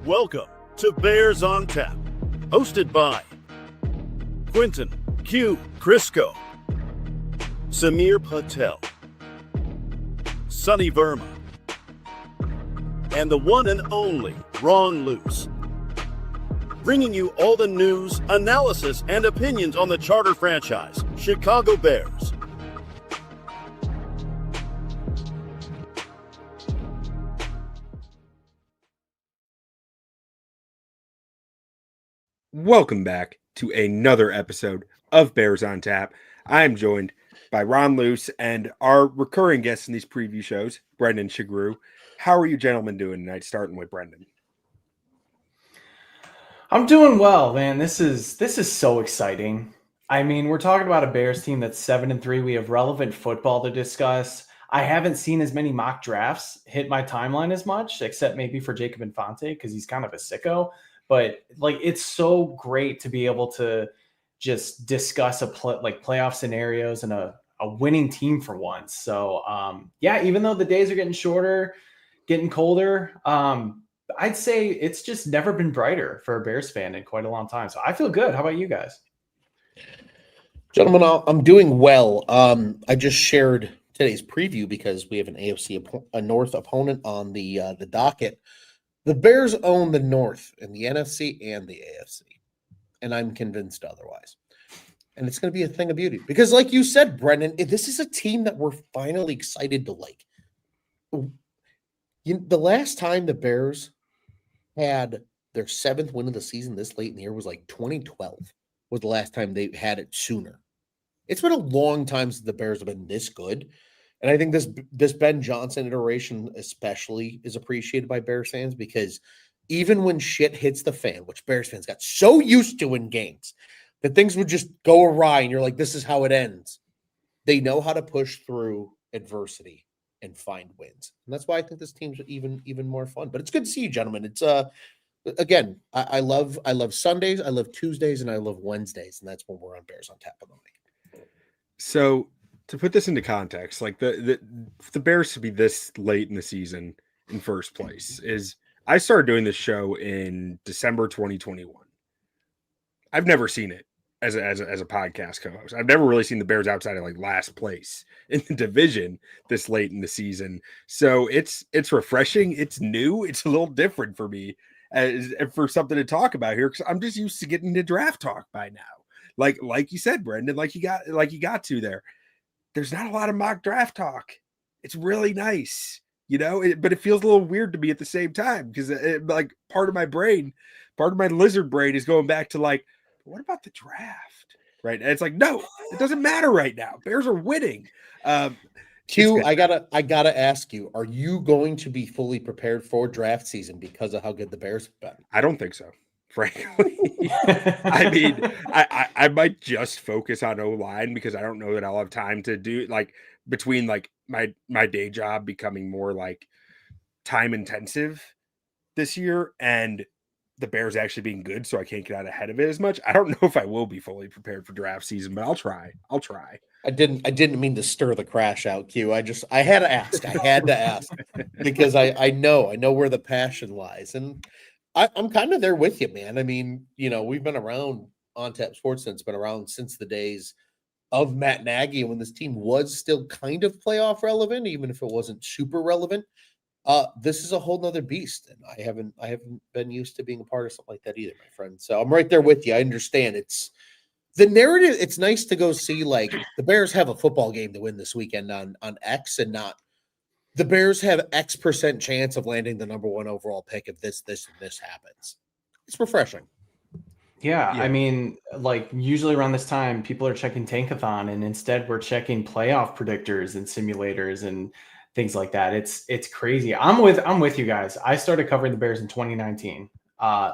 Welcome to Bears on Tap, hosted by Quentin Q. Crisco, Samir Patel, Sonny Verma, and the one and only Ron Luce. Bringing you all the news, analysis, and opinions on the charter franchise, Chicago Bears. Welcome back to another episode of Bears on Tap. I am joined by Ron Luce and our recurring guests in these preview shows, Brendan Shagrew. How are you gentlemen doing tonight, starting with Brendan? I'm doing well, man. This is so exciting. I mean, we're talking about a Bears team that's 7-3. We have relevant football to discuss. I haven't seen as many mock drafts hit my timeline as much, except maybe for Jacob Infante because he's kind of a sicko. But like, it's so great to be able to just discuss playoff scenarios and a winning team for once. So yeah, even though the days are getting shorter, getting colder, I'd say it's just never been brighter for a Bears fan in quite a long time. So I feel good. How about you guys? Gentlemen, I'm doing well. I just shared today's preview because we have an AFC North opponent on the docket. The Bears own the North and the NFC and the AFC, and I'm convinced otherwise. And it's going to be a thing of beauty because, like you said, Brendan, this is a team that we're finally excited to like. The last time the Bears had their 7th win of the season this late in the year was like 2012 was the last time they had it sooner. It's been a long time since the Bears have been this good. And I think this Ben Johnson iteration especially is appreciated by Bears fans because even when shit hits the fan, which Bears fans got so used to in games, that things would just go awry and you're like, this is how it ends. They know how to push through adversity and find wins. And that's why I think this team's even more fun. But it's good to see you, gentlemen. It's again, I love Sundays, I love Tuesdays, and I love Wednesdays, and that's when we're on Bears on Tap of the Week. So to put this into context, like the Bears to be this late in the season in first place is I started doing this show in December 2021. I've never seen it as a podcast co-host. I've never really seen the Bears outside of like last place in the division this late in the season. So it's refreshing. It's new. It's a little different for me for something to talk about here because I'm just used to getting to draft talk by now. Like you said, Brendan, like you got to there. There's not a lot of mock draft talk. It's really nice, but it feels a little weird to me at the same time because like part of my lizard brain is going back to like, what about the draft? Right. And it's like, no, it doesn't matter right now. Bears are winning. Q, I gotta ask you, are you going to be fully prepared for draft season because of how good the Bears have been? I don't think so. Frankly, I mean, I might just focus on O-line because I don't know that I'll have time to do like between like my day job becoming more like time intensive this year and the Bears actually being good, so I can't get out ahead of it as much. I don't know if I will be fully prepared for draft season, but I'll try. I didn't mean to stir the crash out, Q. I had to ask. I had to ask because I know where the passion lies, and I'm kind of there with you, man. I mean, we've been around on Tap Sports since been around since the days of Matt Nagy when this team was still kind of playoff relevant, even if it wasn't super relevant. This is a whole nother beast, and I haven't been used to being a part of something like that either, my friend. So I'm right there with you. I understand it's the narrative. It's nice to go see like the Bears have a football game to win this weekend on X and not the Bears have X% chance of landing the number 1 overall pick if this happens. It's refreshing. Yeah, I mean, like usually around this time, people are checking Tankathon, and instead we're checking playoff predictors and simulators and things like that. It's crazy. I'm with you guys. I started covering the Bears in 2019,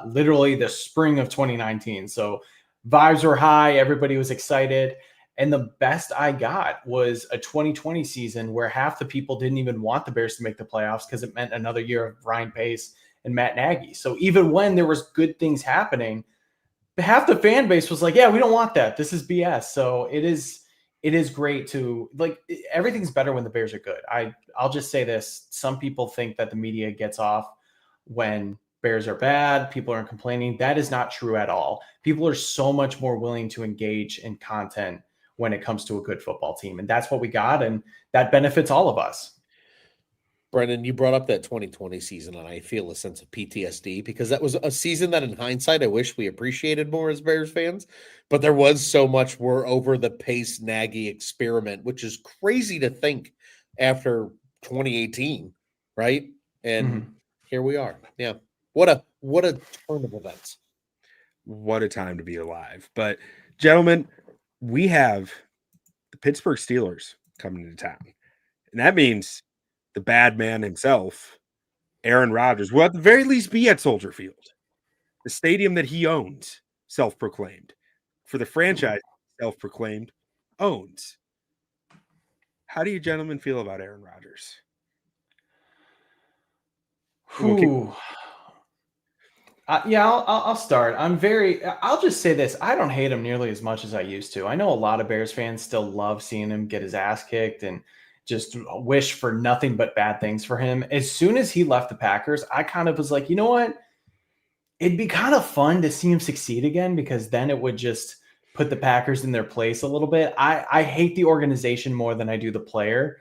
literally the spring of 2019. So vibes were high. Everybody was excited. And the best I got was a 2020 season where half the people didn't even want the Bears to make the playoffs because it meant another year of Ryan Pace and Matt Nagy. So even when there was good things happening, half the fan base was like, yeah, we don't want that. This is BS. So it's it is great to everything's better when the Bears are good. I'll just say this. Some people think that the media gets off when Bears are bad. People aren't complaining. That is not true at all. People are so much more willing to engage in content when it comes to a good football team. And that's what we got. And that benefits all of us. Brendan, you brought up that 2020 season, and I feel a sense of PTSD because that was a season that in hindsight, I wish we appreciated more as Bears fans, but there was so much we're over the pace Nagy experiment, which is crazy to think after 2018, right? And here we are. Yeah. What a turn of events. What a time to be alive. But gentlemen, we have the Pittsburgh Steelers coming into town. And that means the bad man himself, Aaron Rodgers, will at the very least be at Soldier Field, the stadium that he owns, self-proclaimed, for the franchise self-proclaimed owns. How do you gentlemen feel about Aaron Rodgers? I'll start. I'll just say this. I don't hate him nearly as much as I used to. I know a lot of Bears fans still love seeing him get his ass kicked and just wish for nothing but bad things for him. As soon as he left the Packers, I kind of was like, you know what? It'd be kind of fun to see him succeed again, because then it would just put the Packers in their place a little bit. I hate the organization more than I do the player,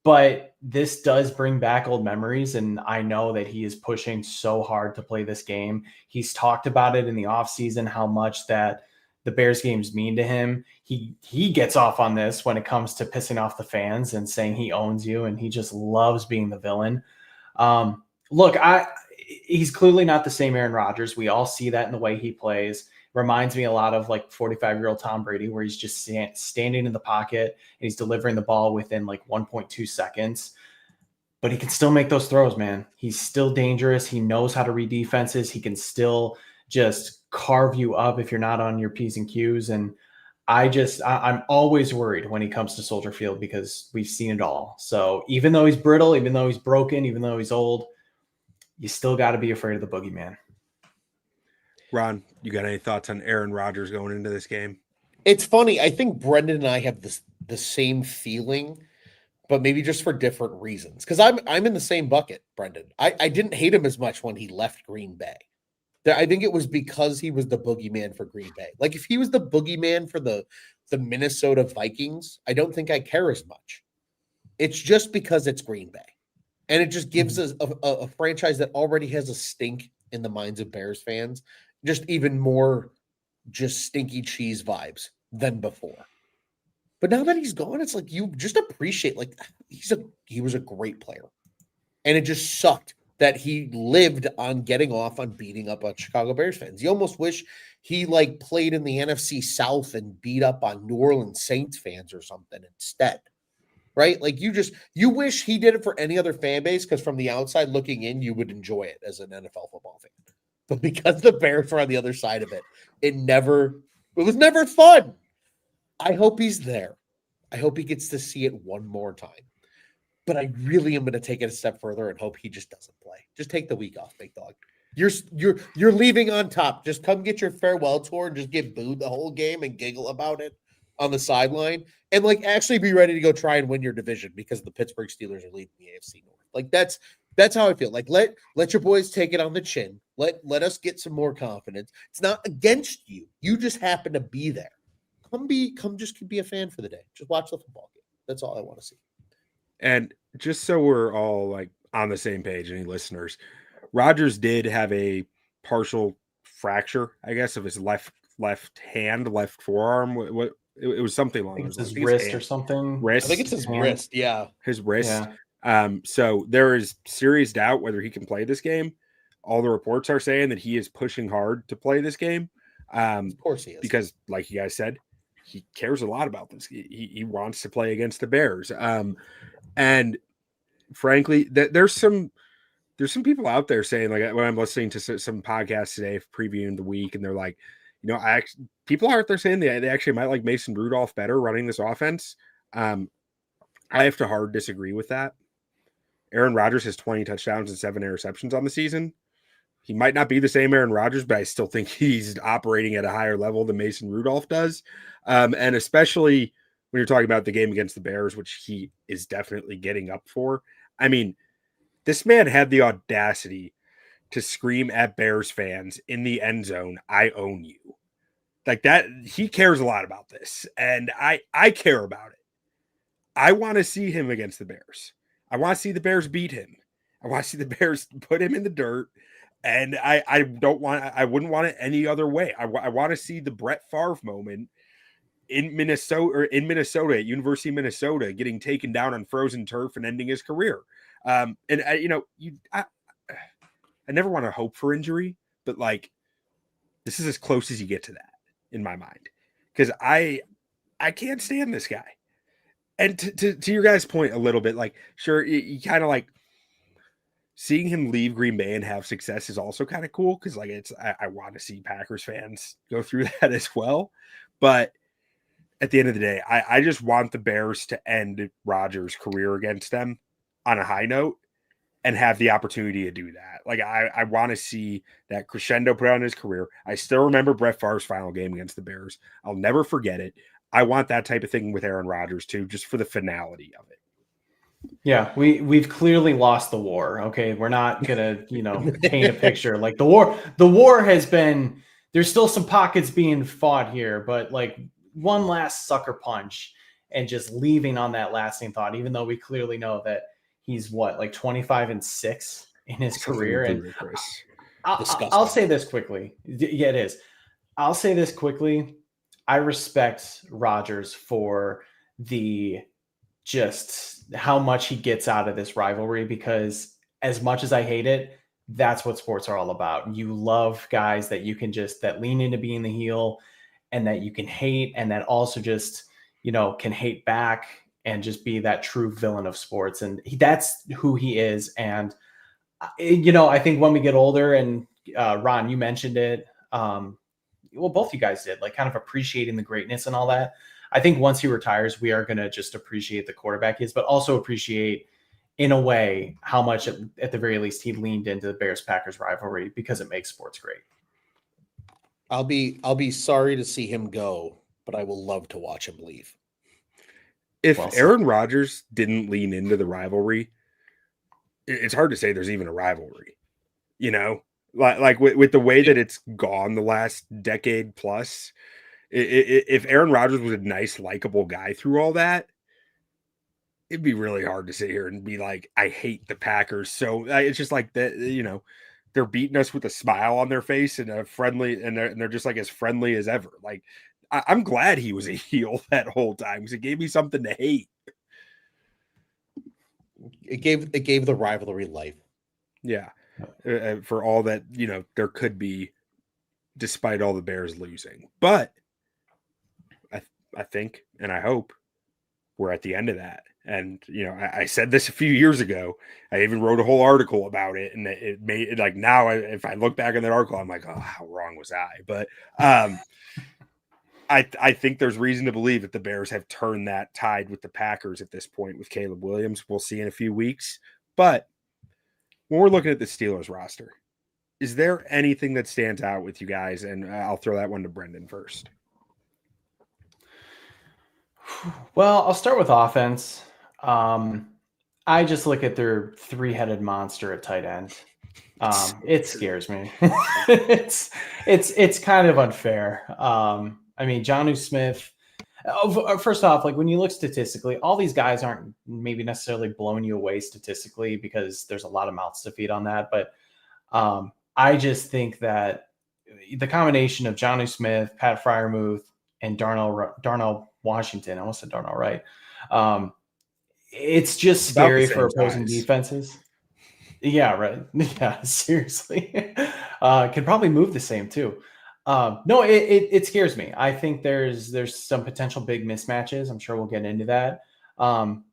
but this does bring back old memories. And I know that he is pushing so hard to play this game. He's talked about it in the offseason, how much that the Bears games mean to him. He gets off on this when it comes to pissing off the fans and saying he owns you, and he just loves being the villain. Look, he's clearly not the same Aaron Rodgers. We all see that in the way he plays. Reminds me a lot of 45-year-old Tom Brady, where he's just standing in the pocket and he's delivering the ball within 1.2 seconds. But he can still make those throws, man. He's still dangerous. He knows how to read defenses. He can still just carve you up if you're not on your P's and Q's. And I'm always worried when he comes to Soldier Field, because we've seen it all. So even though he's brittle, even though he's broken, even though he's old, you still got to be afraid of the boogeyman. Ron, you got any thoughts on Aaron Rodgers going into this game? It's funny. I think Brendan and I have the same feeling, but maybe just for different reasons. Because I'm in the same bucket, Brendan. I didn't hate him as much when he left Green Bay. I think it was because he was the boogeyman for Green Bay. If he was the boogeyman for the Minnesota Vikings, I don't think I care as much. It's just because it's Green Bay. And it just gives us a franchise that already has a stink in the minds of Bears fans, just even more just stinky cheese vibes than before. But now that he's gone, it's you just appreciate, he was a great player. And it just sucked that he lived on getting off on beating up on Chicago Bears fans. You almost wish he played in the NFC South and beat up on New Orleans Saints fans or something instead. Right? You wish he did it for any other fan base, because from the outside looking in, you would enjoy it as an NFL football fan. But because the Bears were on the other side of it, it was never fun. I hope he's there. I hope he gets to see it one more time. But I really am going to take it a step further and hope he just doesn't play. Just take the week off, big dog. You're leaving on top. Just come get your farewell tour and just get booed the whole game and giggle about it on the sideline, and actually be ready to go try and win your division, because the Pittsburgh Steelers are leading the AFC North. That's how I feel. Let your boys take it on the chin. Let us get some more confidence. It's not against you. You just happen to be there. Come just be a fan for the day. Just watch the football game. That's all I want to see. And just so we're all on the same page, any listeners, Rodgers did have a partial fracture, I guess, of his left hand, left forearm. What it was something along those lines. His wrist or something. Wrist. I think it's his wrist. Yeah, his wrist. Yeah. So there is serious doubt whether he can play this game. All the reports are saying that he is pushing hard to play this game. Of course he is, because, like you guys said, he cares a lot about this. He wants to play against the Bears. And frankly, there's some people out there saying, when I'm listening to some podcasts today previewing the week, and they're like, people out there saying they actually might like Mason Rudolph better running this offense. I have to hard disagree with that. Aaron Rodgers has 20 touchdowns and 7 interceptions on the season. He might not be the same Aaron Rodgers, but I still think he's operating at a higher level than Mason Rudolph does. And especially when you're talking about the game against the Bears, which he is definitely getting up for. I mean, this man had the audacity to scream at Bears fans in the end zone, "I own you." Like that, he cares a lot about this, and I care about it. I want to see him against the Bears. I want to see the Bears beat him. I want to see the Bears put him in the dirt, and I wouldn't want it any other way. I want to see the Brett Favre moment in Minnesota at University of Minnesota, getting taken down on frozen turf and ending his career. I never want to hope for injury, but like this is as close as you get to that in my mind, because I can't stand this guy. And to your guys' point a little bit, like sure, you kind of like seeing him leave Green Bay and have success is also kind of cool, because like I want to see Packers fans go through that as well, but at the end of the day, I just want the Bears to end Rodgers' career against them on a high note and have the opportunity to do that. Like I want to see that crescendo put on his career. I still remember Brett Favre's final game against the Bears. I'll never forget it. I want that type of thing with Aaron Rodgers too, just for the finality of it. Yeah, we've clearly lost the war. Okay, we're not gonna paint a picture like the war has been. There's still some pockets being fought here, but like one last sucker punch and just leaving on that lasting thought, even though we clearly know that he's like 25-6 in his career. And I'll say this quickly. Yeah, it is. I'll say this quickly. I respect Rodgers for just how much he gets out of this rivalry, because as much as I hate it, that's what sports are all about. You love guys that you can that lean into being the heel, and that you can hate, and that also just, can hate back and just be that true villain of sports. And that's who he is. And, I think when we get older, and Ron, you mentioned it, well, both you guys did, like kind of appreciating the greatness and all that. I think once he retires, we are going to just appreciate the quarterback he is, but also appreciate in a way how much at the very least he leaned into the Bears-Packers rivalry, because it makes sports great. I'll be sorry to see him go, but I will love to watch him leave. If Aaron Rodgers didn't lean into the rivalry, it's hard to say there's even a rivalry, like with the way that it's gone the last decade plus. If Aaron Rodgers was a nice, likable guy through all that, it'd be really hard to sit here and be like, I hate the Packers. So it's just like that, they're beating us with a smile on their face and a friendly, and they're just like as friendly as ever. Like I'm glad he was a heel that whole time, because it gave me something to hate. It gave the rivalry life. Yeah. For all that, there could be, despite all the Bears losing. But I think, and I hope, we're at the end of that. And, I said this a few years ago. I even wrote a whole article about it, and it made it like now, if I look back on that article, I'm like, oh, how wrong was I? But I think there's reason to believe that the Bears have turned that tide with the Packers at this point with Caleb Williams. We'll see in a few weeks. But when we're looking at the Steelers roster, is there anything that stands out with you guys? And I'll throw that one to Brendan first. Well, I'll start with offense. I just look at their three-headed monster at tight end. It scares me. It's kind of unfair. I mean, Jonnu Smith. First off, like when you look statistically, all these guys aren't maybe necessarily blowing you away statistically, because there's a lot of mouths to feed on that. But I just think that the combination of Jonnu Smith, Pat Freiermuth, and Darnell Washington, I almost said Darnell, right? It's just scary for opposing defenses. Yeah, right. Yeah, seriously. Can probably move the same too. No, it scares me. I think there's some potential big mismatches. I'm sure we'll get into that.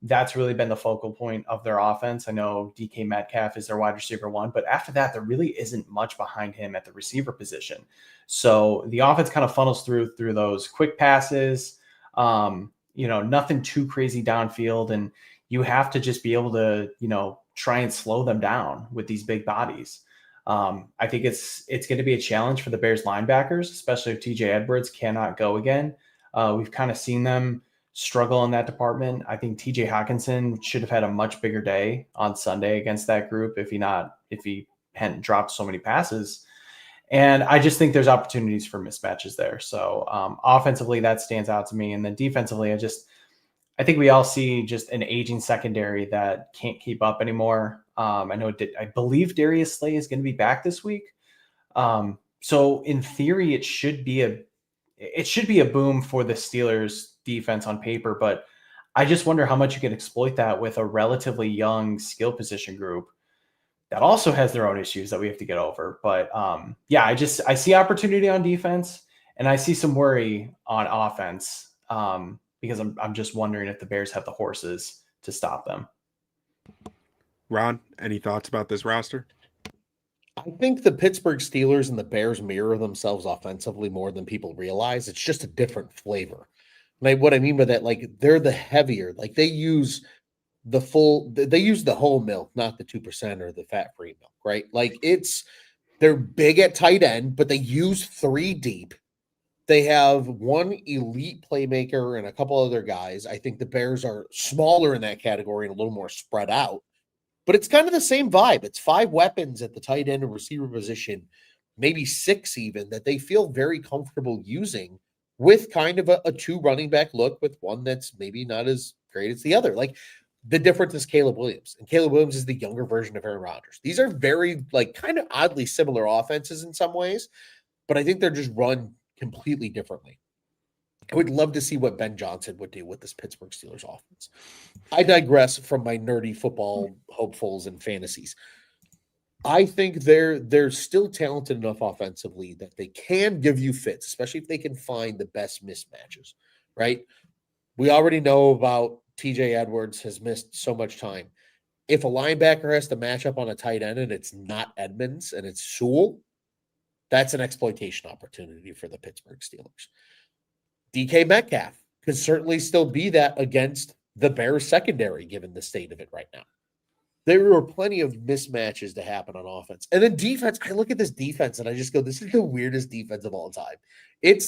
That's really been the focal point of their offense. I know DK Metcalf is their wide receiver one, but after that, there really isn't much behind him at the receiver position. So the offense kind of funnels through those quick passes, nothing too crazy downfield. And you have to just be able to, try and slow them down with these big bodies. I think it's going to be a challenge for the Bears linebackers, especially if TJ Edwards cannot go again. We've kind of seen them struggle in that department. I think TJ Hawkinson should have had a much bigger day on Sunday against that group if he hadn't dropped so many passes. And I just think there's opportunities for mismatches there. So offensively, that stands out to me. And then defensively, I think we all see just an aging secondary that can't keep up anymore. I believe Darius Slay is going to be back this week. So in theory, it should be a boom for the Steelers defense on paper, but I just wonder how much you can exploit that with a relatively young skill position group that also has their own issues that we have to get over. But I see opportunity on defense and I see some worry on offense because I'm just wondering if the Bears have the horses to stop them. Ron, any thoughts about this roster? I think the Pittsburgh Steelers and the Bears mirror themselves offensively more than people realize. It's just a different flavor. Like what I mean by that, like they're the heavier, like they use the whole milk, not the 2% or the fat-free milk, right? Like they're big at tight end, but they use 3 deep. They have one elite playmaker and a couple other guys. I think the Bears are smaller in that category and a little more spread out. But it's kind of the same vibe. It's 5 weapons at the tight end and receiver position, maybe 6 even, that they feel very comfortable using with kind of a 2 running back look with one that's maybe not as great as the other. Like the difference is Caleb Williams. And Caleb Williams is the younger version of Aaron Rodgers. These are very like kind of oddly similar offenses in some ways, but I think they're just run completely differently. I would love to see what Ben Johnson would do with this Pittsburgh Steelers offense. I digress from my nerdy football hopefuls and fantasies. I think they're still talented enough offensively that they can give you fits, especially if they can find the best mismatches, right? We already know about TJ Edwards has missed so much time. If a linebacker has to match up on a tight end and it's not Edmonds and it's Sewell, that's an exploitation opportunity for the Pittsburgh Steelers. DK Metcalf could certainly still be that against the Bears secondary, given the state of it right now. There were plenty of mismatches to happen on offense. And then defense, I look at this defense and I just go, this is the weirdest defense of all time. Have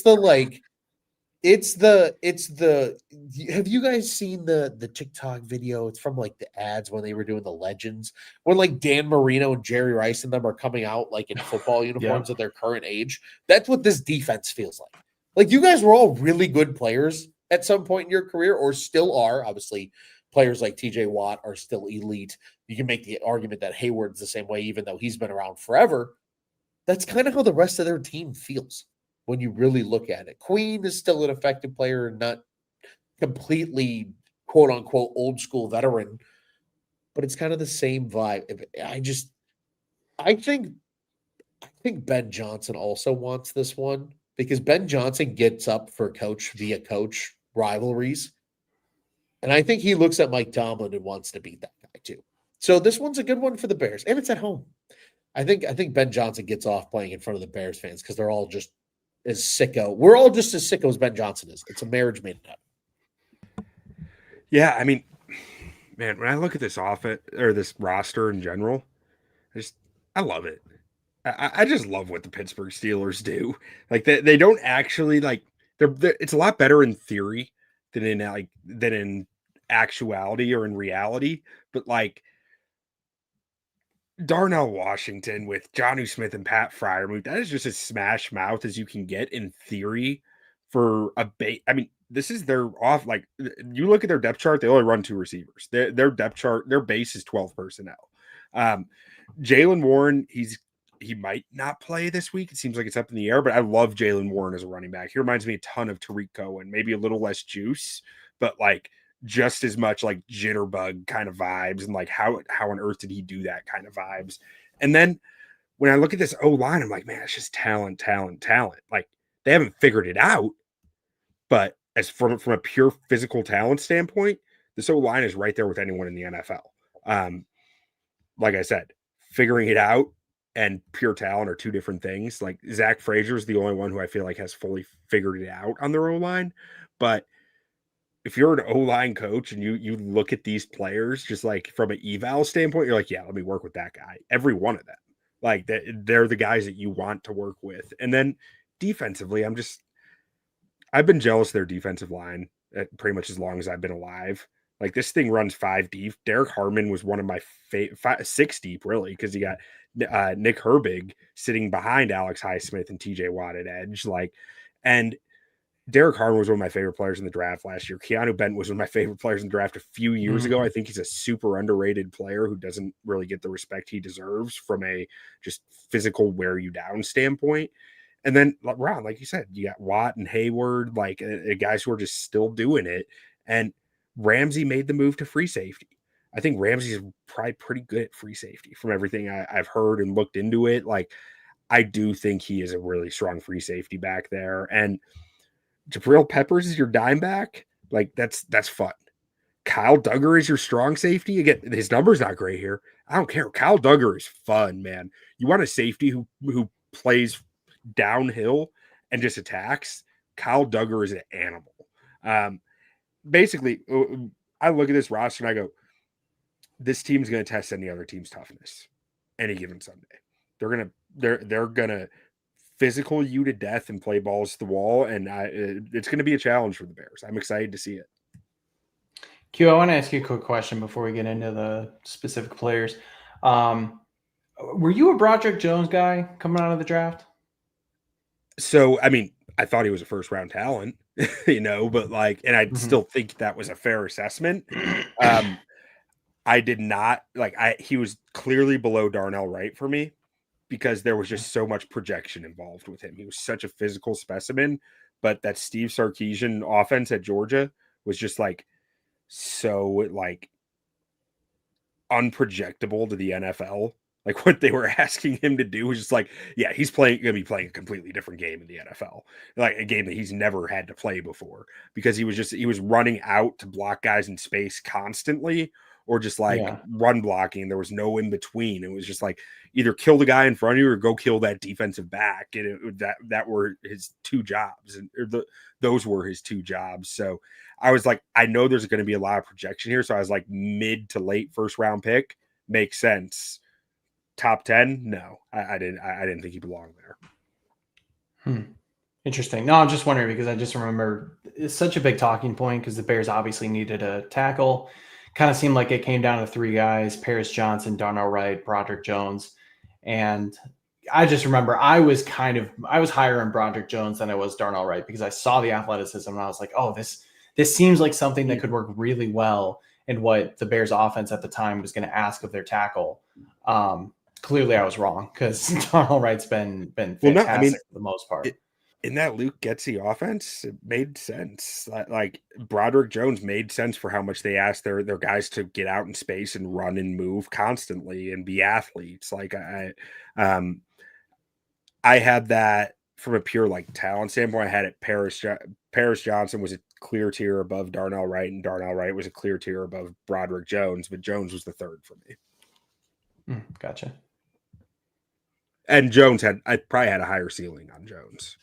you guys seen the TikTok video? It's from like the ads when they were doing the legends, when like Dan Marino and Jerry Rice and them are coming out like in football uniforms at their current age. That's what this defense feels like. Like you guys were all really good players at some point in your career or still are. Obviously, players like TJ Watt are still elite. You can make the argument that Hayward's the same way, even though he's been around forever. That's kind of how the rest of their team feels when you really look at it. Queen is still an effective player, not completely quote unquote old school veteran, but it's kind of the same vibe. I think Ben Johnson also wants this one because Ben Johnson gets up for coach via coach rivalries. And I think he looks at Mike Tomlin and wants to beat that guy too. So this one's a good one for the Bears, and it's at home. I think Ben Johnson gets off playing in front of the Bears fans because they're all just as sicko. We're all just as sicko as Ben Johnson is. It's a marriage made in heaven. Yeah, I mean, man, when I look at this offense or this roster in general, I love it. I just love what the Pittsburgh Steelers do. Like they don't actually like they're it's a lot better in theory than in actuality or in reality. But like Darnell Washington with Jonnu Smith and Pat Freiermuth, that is just as smash mouth as you can get in theory for a bait. I mean, this is their off. Like you look at their depth chart, they only run 2 receivers. Their depth chart, their base is 12 personnel. Jaylen Warren, he might not play this week. It seems like it's up in the air, but I love Jaylen Warren as a running back. He reminds me a ton of Tariq Cohen, maybe a little less juice, but like just as much like jitterbug kind of vibes and like how on earth did he do that kind of vibes. And then when I look at this O-line, I'm like, man, it's just talent. Like they haven't figured it out, but as from a pure physical talent standpoint, this O-line is right there with anyone in the NFL. Like I said, figuring it out and pure talent are 2 different things. Like Zach Frazier is the only one who I feel like has fully figured it out on their O-line. But if you're an O-line coach and you look at these players just like from an eval standpoint, you're like, yeah, let me work with that guy. Every one of them. Like they're the guys that you want to work with. And then defensively, I've been jealous of their defensive line pretty much as long as I've been alive. Like this thing runs 5 deep. Derek Harmon was one of my 6 deep, really, because you got Nick Herbig sitting behind Alex Highsmith and TJ Watt at edge. And Derek Harmon was one of my favorite players in the draft last year. Keanu Benton was one of my favorite players in the draft a few years ago. I think he's a super underrated player who doesn't really get the respect he deserves from a just physical wear you down standpoint. And then, Ron, like you said, you got Watt and Hayward, guys who are just still doing it. And Ramsey made the move to free safety. I think Ramsey's probably pretty good at free safety from everything I've heard and looked into it. I do think he is a really strong free safety back there. And Jabril Peppers is your dime back. That's fun. Kyle Duggar is your strong safety. Again, his number's not great here. I don't care. Kyle Duggar is fun, man. You want a safety who plays downhill and just attacks. Kyle Duggar is an animal. Basically, I look at this roster and I go, this team's going to test any other team's toughness any given Sunday. They're gonna physical you to death and play balls to the wall, and it's going to be a challenge for the Bears. I'm excited to see it. Q, I want to ask you a quick question before we get into the specific players. Were you a Broderick Jones guy coming out of the draft? So, I mean, I thought he was a first round talent, but and I still think that was a fair assessment. I did not he was clearly below Darnell Wright for me because there was just so much projection involved with him. He was such a physical specimen, but that Steve Sarkisian offense at Georgia was just so unprojectable to the NFL. What they were asking him to do was just he's going to be playing a completely different game in the NFL, a game that he's never had to play before because he was running out to block guys in space constantly or just run blocking. There was no in between. It was just either kill the guy in front of you or go kill that defensive back. And that were his two jobs, those were his two jobs. So I was I know there's going to be a lot of projection here. So I was mid to late first round pick makes sense. Top 10? No, I didn't think he belonged there. Interesting. No, I'm just wondering because I just remember it's such a big talking point because the Bears obviously needed a tackle. Kind of seemed like it came down to 3 guys: Paris Johnson, Darnell Wright, Broderick Jones. And I just remember I was higher on Broderick Jones than I was Darnell Wright because I saw the athleticism and I was like, oh, this seems like something that could work really well in what the Bears offense at the time was going to ask of their tackle. Clearly I was wrong because Darnell Wright's been fantastic for the most part. In that Luke Getsy offense, it made sense. Broderick Jones made sense for how much they asked their guys to get out in space and run and move constantly and be athletes. I had that from a pure talent standpoint. I had it. Paris Johnson was a clear tier above Darnell Wright, and Darnell Wright was a clear tier above Broderick Jones, but Jones was the third for me. Gotcha. And Jones I probably had a higher ceiling on Jones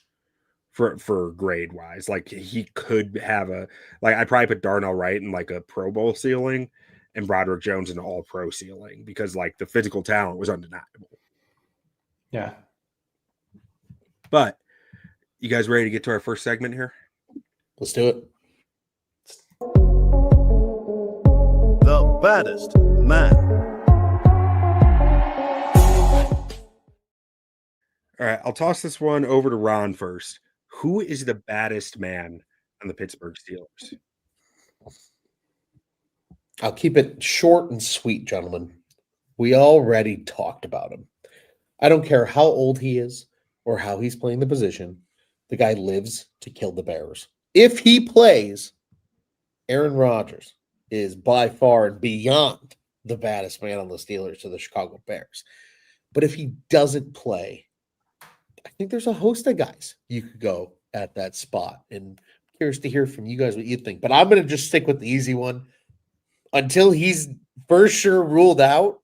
for grade wise. He could have I probably put Darnell Wright in a Pro Bowl ceiling and Broderick Jones in an all pro ceiling because the physical talent was undeniable. Yeah. But you guys ready to get to our first segment here? Let's do it. The baddest man. All right, I'll toss this one over to Ron first. Who is the baddest man on the Pittsburgh Steelers? I'll keep it short and sweet, gentlemen. We already talked about him. I don't care how old he is or how he's playing the position. The guy lives to kill the Bears. If he plays, Aaron Rodgers is by far and beyond the baddest man on the Steelers to the Chicago Bears. But if he doesn't play, I think there's a host of guys you could go at that spot. And I'm curious to hear from you guys what you think. But I'm going to just stick with the easy one. Until he's for sure ruled out,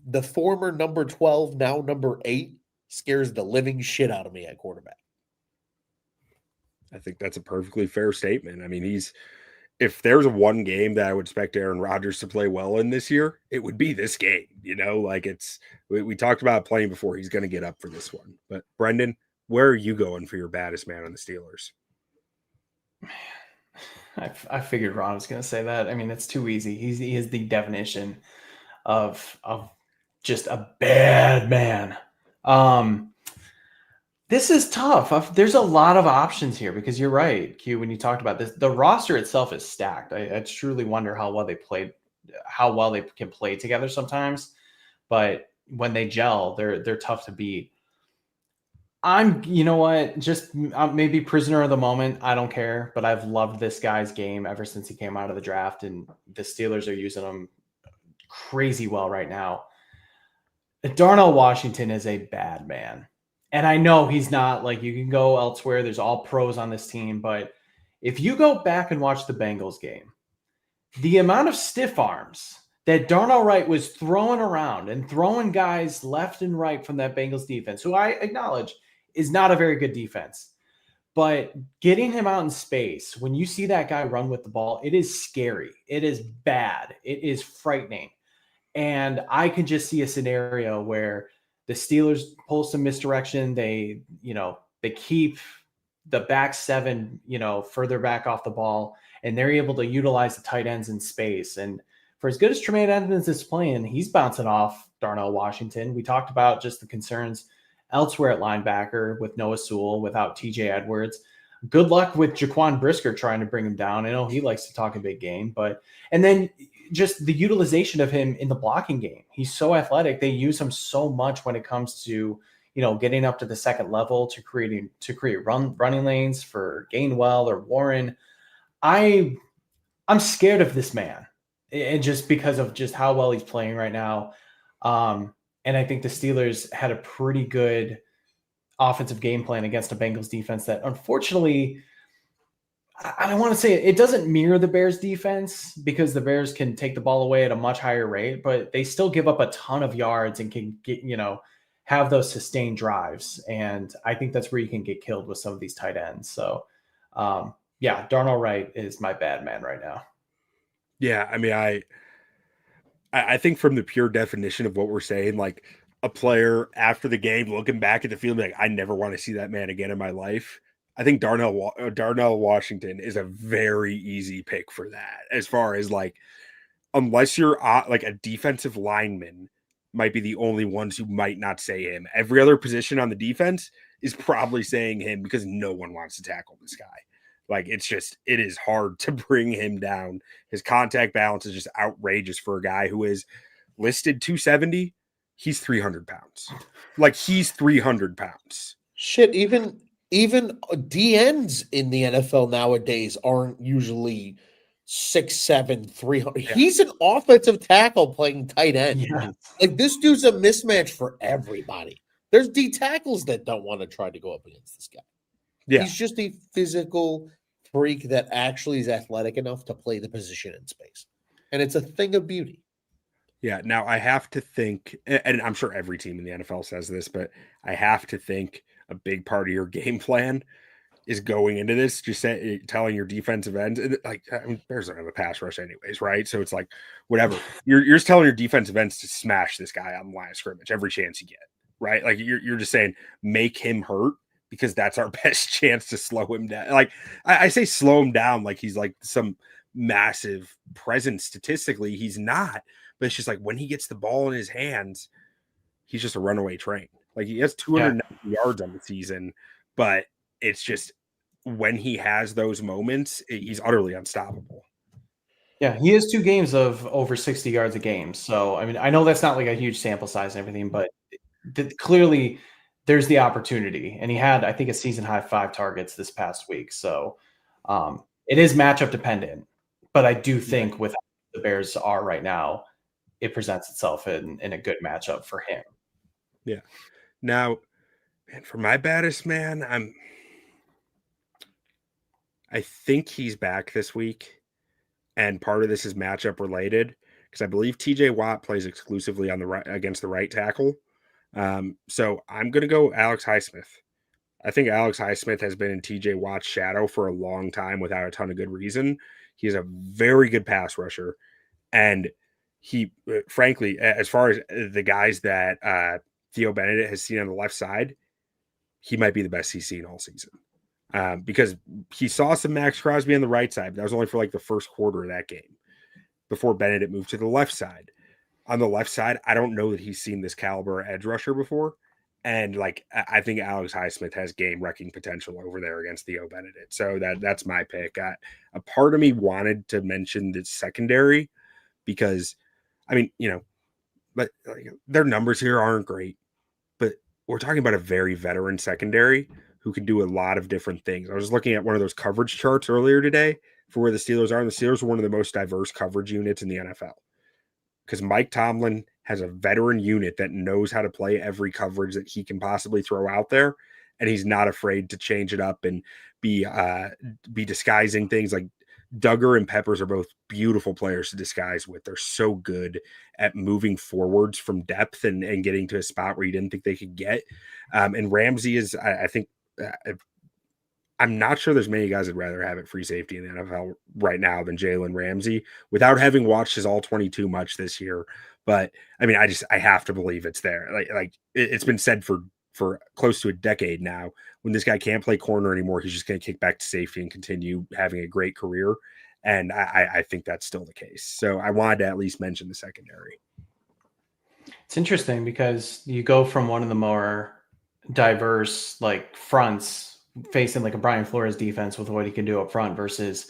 the former number 12, now number 8, scares the living shit out of me at quarterback. I think that's a perfectly fair statement. I mean, if there's one game that I would expect Aaron Rodgers to play well in this year, it would be this game. We talked about playing before. He's going to get up for this one. But Brendan, where are you going for your baddest man on the Steelers? I figured Ron was going to say that. I mean, it's too easy. He is the definition of just a bad man. This is tough. There's a lot of options here because you're right, Q. When you talked about this, the roster itself is stacked. I truly wonder how well they can play together sometimes. But when they gel, they're tough to beat. You know what? Just maybe prisoner of the moment. I don't care, but I've loved this guy's game ever since he came out of the draft, and the Steelers are using him crazy well right now. Darnell Washington is a bad man. And I know he's not, like, you can go elsewhere. There's all pros on this team, but if you go back and watch the Bengals game, the amount of stiff arms that Darnell Wright was throwing around and throwing guys left and right from that Bengals defense, who I acknowledge is not a very good defense. But getting him out in space, when you see that guy run with the ball, it is scary. It is bad. It is frightening. And I could just see a scenario where the Steelers pull some misdirection. They keep the back seven, further back off the ball, and they're able to utilize the tight ends in space. And for as good as Tremaine Edmonds is playing, he's bouncing off Darnell Washington. We talked about just the concerns elsewhere at linebacker with Noah Sewell, without TJ Edwards. Good luck with Jaquan Brisker trying to bring him down. I know he likes to talk a big game, and then just the utilization of him in the blocking game. He's so athletic. They use him so much when it comes to, getting up to the second level to create running lanes for Gainwell or Warren. I'm scared of this man, and just because of just how well he's playing right now. And I think the Steelers had a pretty good offensive game plan against a Bengals defense that, unfortunately, I don't want to say it doesn't mirror the Bears defense, because the Bears can take the ball away at a much higher rate, but they still give up a ton of yards and can get, have those sustained drives. And I think that's where you can get killed with some of these tight ends. So, Darnell Wright is my bad man right now. Yeah, I mean, I think from the pure definition of what we're saying, like a player after the game looking back at the field, like, I never want to see that man again in my life. I think Darnell Washington is a very easy pick for that. As far as, like, unless you're like a defensive lineman, might be the only ones who might not say him. Every other position on the defense is probably saying him, because no one wants to tackle this guy. Like, it is hard to bring him down. His contact balance is just outrageous for a guy who is listed 270. He's 300 pounds. Like, he's 300 pounds. Shit, even DNs in the NFL nowadays aren't usually 6'7", 300. Yeah. He's an offensive tackle playing tight end. Yeah. Like, this dude's a mismatch for everybody. There's D tackles that don't want to try to go up against this guy. Yeah. He's just a physical freak that actually is athletic enough to play the position in space. And it's a thing of beauty. Yeah. Now, I have to think, and I'm sure every team in the NFL says this, but I have to think a big part of your game plan is going into this, just telling your defensive ends, like, I mean, Bears don't have a pass rush anyways, right? So it's like, whatever. You're just telling your defensive ends to smash this guy on the line of scrimmage every chance you get, right? Like, you're just saying, make him hurt, because that's our best chance to slow him down. Like, I say slow him down like he's like some massive presence statistically. He's not, but it's just like when he gets the ball in his hands, he's just a runaway train. Like, he has 290 yards on the season, but it's just when he has those moments, he's utterly unstoppable. Yeah, he has 2 games of over 60 yards a game. So, I mean, I know that's not like a huge sample size and everything, but clearly there's the opportunity. And he had, I think, a season high 5 targets this past week. So it is matchup dependent. But I do think with how the Bears are right now, it presents itself in a good matchup for him. Yeah. Now, man, for my baddest man, I think he's back this week. And part of this is matchup related, because I believe TJ Watt plays exclusively on the right against the right tackle. So I'm going to go Alex Highsmith. I think Alex Highsmith has been in TJ Watt's shadow for a long time without a ton of good reason. He's a very good pass rusher. And he, frankly, as far as the guys that Theo Benedict has seen on the left side, he might be the best he's seen all season. because he saw some Max Crosby on the right side. But that was only for like the first quarter of that game before Benedict moved to the left side. On the left side, I don't know that he's seen this caliber edge rusher before. And like, I think Alex Highsmith has game wrecking potential over there against Theo Benedict. So that's my pick. A part of me wanted to mention the secondary because, I mean, but like, their numbers here aren't great, but we're talking about a very veteran secondary who can do a lot of different things. I was looking at one of those coverage charts earlier today for where the Steelers are, and the Steelers are one of the most diverse coverage units in the NFL because Mike Tomlin has a veteran unit that knows how to play every coverage that he can possibly throw out there, and he's not afraid to change it up and be disguising things. Like Duggar and Peppers are both beautiful players to disguise with. They're so good at moving forwards from depth and getting to a spot where you didn't think they could get. And Ramsey is, I think, I'm not sure there's many guys that'd rather have it free safety in the NFL right now than Jalen Ramsey without having watched his all 22 much this year. But I mean, I have to believe it's there. Like it's been said for close to a decade now, when this guy can't play corner anymore, he's just going to kick back to safety and continue having a great career. And I think that's still the case. So I wanted to at least mention the secondary. It's interesting because you go from one of the more diverse like fronts facing like a Brian Flores defense with what he can do up front versus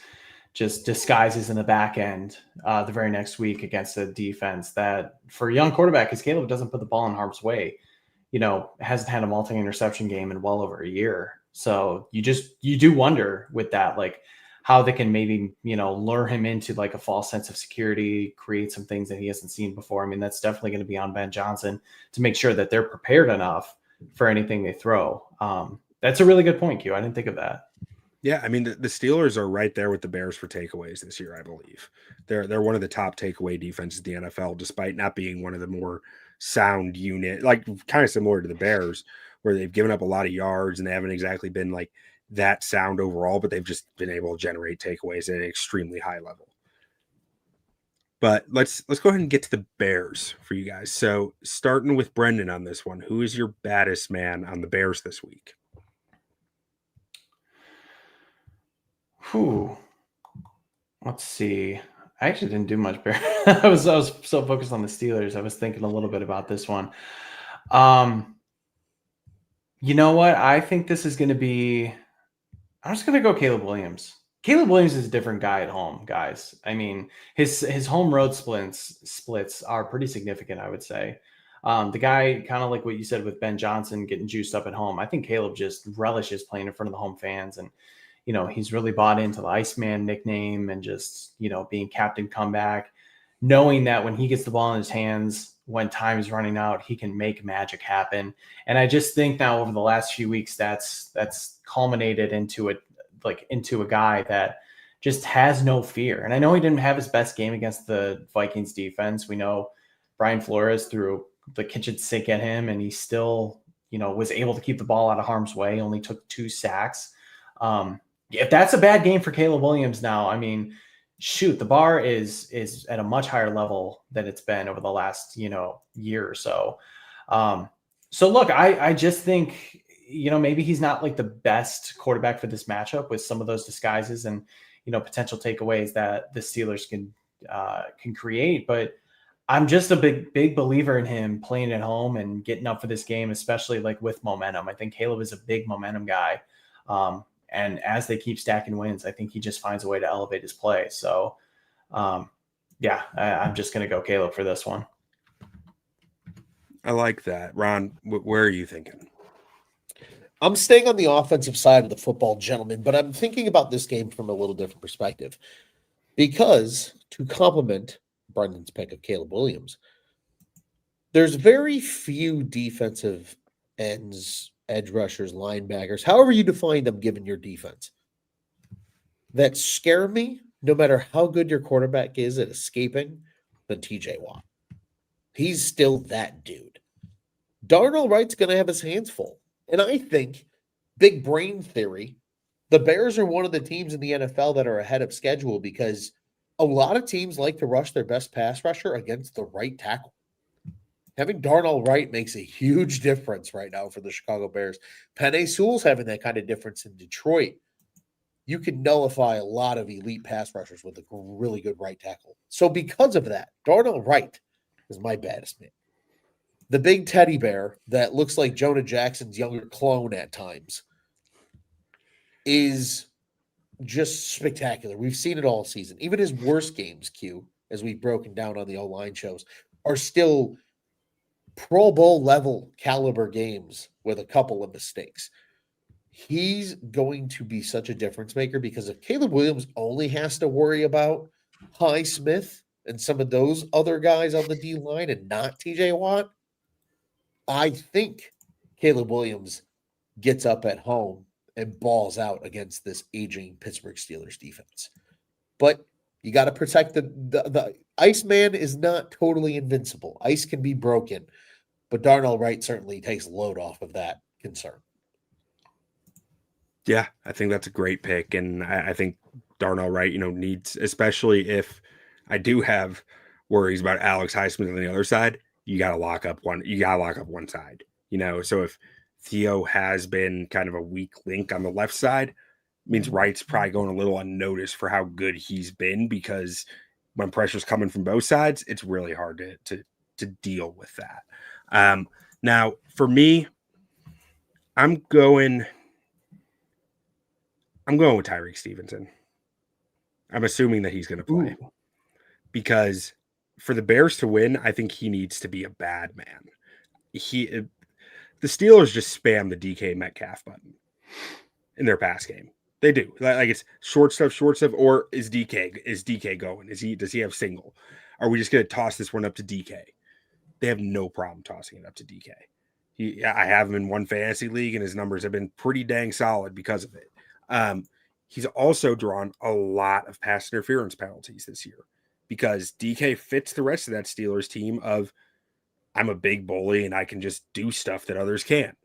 just disguises in the back end the very next week against a defense that for a young quarterback, because Caleb doesn't put the ball in harm's way, hasn't had a multi-interception game in well over a year. So you do wonder with that, like how they can maybe, lure him into like a false sense of security, create some things that he hasn't seen before. I mean, that's definitely going to be on Ben Johnson to make sure that they're prepared enough for anything they throw. That's a really good point, Q. I didn't think of that. Yeah, I mean, the Steelers are right there with the Bears for takeaways this year, I believe. They're one of the top takeaway defenses in the NFL, despite not being one of the more sound unit, like kind of similar to the Bears, where they've given up a lot of yards and they haven't exactly been like that sound overall, but they've just been able to generate takeaways at an extremely high level. But let's go ahead and get to the Bears for you guys. So starting with Brendan on this one, who is your baddest man on the Bears this week? Let's see. I actually didn't do much better. I was so focused on the Steelers. I was thinking a little bit about this one. You know what? I think this is going to be. I'm just going to go Caleb Williams. Caleb Williams is a different guy at home, guys. I mean, his home road splits are pretty significant, I would say. The guy, kind of like what you said with Ben Johnson getting juiced up at home. I think Caleb just relishes playing in front of the home fans, and he's really bought into the Iceman nickname and just, being Captain Comeback, knowing that when he gets the ball in his hands, when time is running out, he can make magic happen. And I just think now over the last few weeks, that's culminated into a guy that just has no fear. And I know he didn't have his best game against the Vikings defense. We know Brian Flores threw the kitchen sink at him, and he still, was able to keep the ball out of harm's way, only took 2 sacks. If that's a bad game for Caleb Williams now, I mean, shoot, the bar is at a much higher level than it's been over the last, year or so. So look, I just think, maybe he's not like the best quarterback for this matchup with some of those disguises and, potential takeaways that the Steelers can create. But I'm just a big believer in him playing at home and getting up for this game, especially like with momentum. I think Caleb is a big momentum guy. And as they keep stacking wins, I think he just finds a way to elevate his play. So, I'm just going to go Caleb for this one. I like that. Ron, where are you thinking? I'm staying on the offensive side of the football, gentlemen, but I'm thinking about this game from a little different perspective. Because to complement Brendan's pick of Caleb Williams, there's very few defensive ends, edge rushers, linebackers, however you define them given your defense, that scare me no matter how good your quarterback is at escaping than TJ Watt. He's still that dude. Darnell Wright's going to have his hands full. And I think, big brain theory, the Bears are one of the teams in the NFL that are ahead of schedule because a lot of teams like to rush their best pass rusher against the right tackle. Having Darnell Wright makes a huge difference right now for the Chicago Bears. Penei Sewell's having that kind of difference in Detroit. You can nullify a lot of elite pass rushers with a really good right tackle. So because of that, Darnell Wright is my baddest man. The big teddy bear that looks like Jonah Jackson's younger clone at times is just spectacular. We've seen it all season. Even his worst games, Q, as we've broken down on the O-line shows, are still Pro Bowl level caliber games with a couple of mistakes. He's going to be such a difference maker because if Caleb Williams only has to worry about Smith and some of those other guys on the D line and not TJ Watt, I think Caleb Williams gets up at home and balls out against this aging Pittsburgh Steelers defense. But you got to protect the Iceman is not totally invincible. Ice can be broken, but Darnell Wright certainly takes load off of that concern. Yeah, I think that's a great pick. And I think Darnell Wright, needs, especially if I do have worries about Alex Highsmith on the other side, you got to lock up one side, so if Theo has been kind of a weak link on the left side, it means Wright's probably going a little unnoticed for how good he's been, because when pressure's coming from both sides, it's really hard to deal with that. Now for me, I'm going with Tyreek Stevenson. I'm assuming that he's going to play. Ooh. Because for the Bears to win, I think he needs to be a bad man. The Steelers just spam the DK Metcalf button in their pass game. They do. Like it's short stuff, or is DK going? Does he have single? Are we just going to toss this one up to DK? They have no problem tossing it up to DK. I have him in one fantasy league, and his numbers have been pretty dang solid because of it. He's also drawn a lot of pass interference penalties this year because DK fits the rest of that Steelers team of I'm a big bully and I can just do stuff that others can't.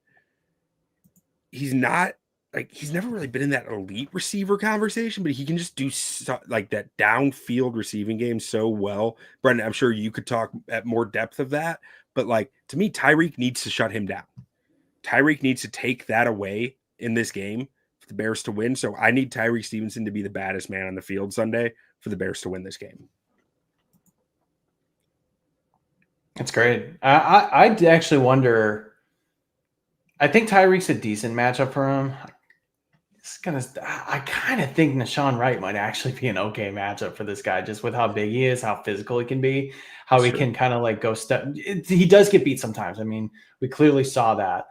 He's never really been in that elite receiver conversation, but he can just do like that downfield receiving game so well. Brendan, I'm sure you could talk at more depth of that, but to me, Tyreek needs to shut him down. Tyreek needs to take that away in this game for the Bears to win. So I need Tyreek Stevenson to be the baddest man on the field Sunday for the Bears to win this game. That's great. I actually wonder. I think Tyreek's a decent matchup for him. I kind of think Nashawn Wright might actually be an okay matchup for this guy, just with how big he is, how physical he can be, how he can kind of go step. He does get beat sometimes. I mean, we clearly saw that.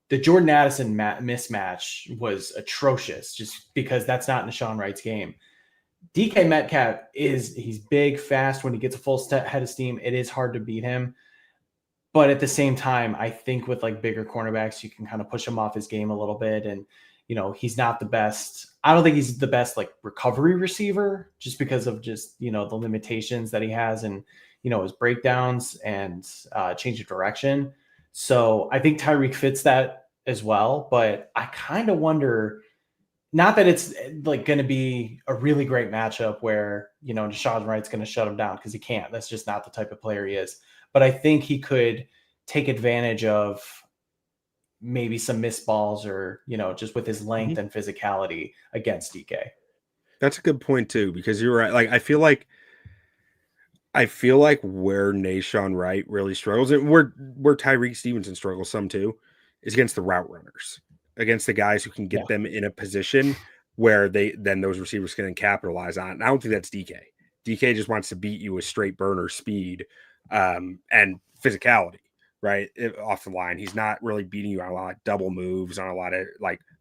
The Jordan Addison mismatch was atrocious, just because that's not Nashawn Wright's game. DK Metcalf he's big, fast. When he gets a full head of steam, it is hard to beat him. But at the same time, I think with bigger cornerbacks, you can kind of push him off his game a little bit. And, he's not the best. I don't think he's the best recovery receiver, just because of the limitations that he has and, his breakdowns and change of direction. So I think Tyreek fits that as well. But I kind of wonder, not that it's going to be a really great matchup where, Nashawn Wright's going to shut him down, because he can't. That's just not the type of player he is. But I think he could take advantage of maybe some missed balls or, just with his length and physicality against DK. That's a good point too, because you're right. I feel like where Nashawn Wright really struggles, and where Tyreek Stevenson struggles some too, is against the route runners, against the guys who can get them in a position where those receivers can capitalize on. And I don't think that's DK. DK just wants to beat you with straight burner speed and physicality, right? Off the line. He's not really beating you on a lot of double moves, on a lot of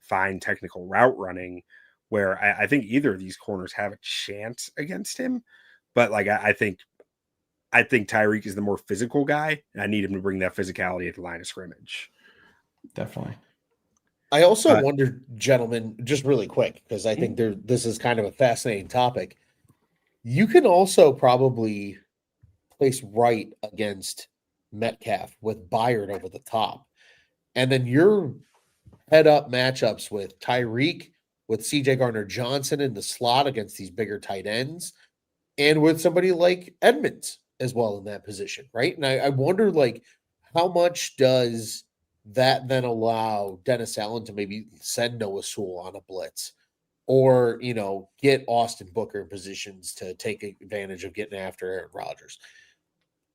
fine technical route running, where I think either of these corners have a chance against him. But I think Tyreek is the more physical guy, and I need him to bring that physicality at the line of scrimmage. Definitely. I also wonder, gentlemen, just really quick, because I think this is kind of a fascinating topic. You can also probably place Wright against Metcalf with Byard over the top. And then your head-up matchups with Tyreek, with CJ Gardner-Johnson in the slot against these bigger tight ends, and with somebody like Edmonds as well in that position, right? And I wonder, like, how much does that then allow Dennis Allen to maybe send Noah Sewell on a blitz, or get Austin Booker in positions to take advantage of getting after Aaron Rodgers?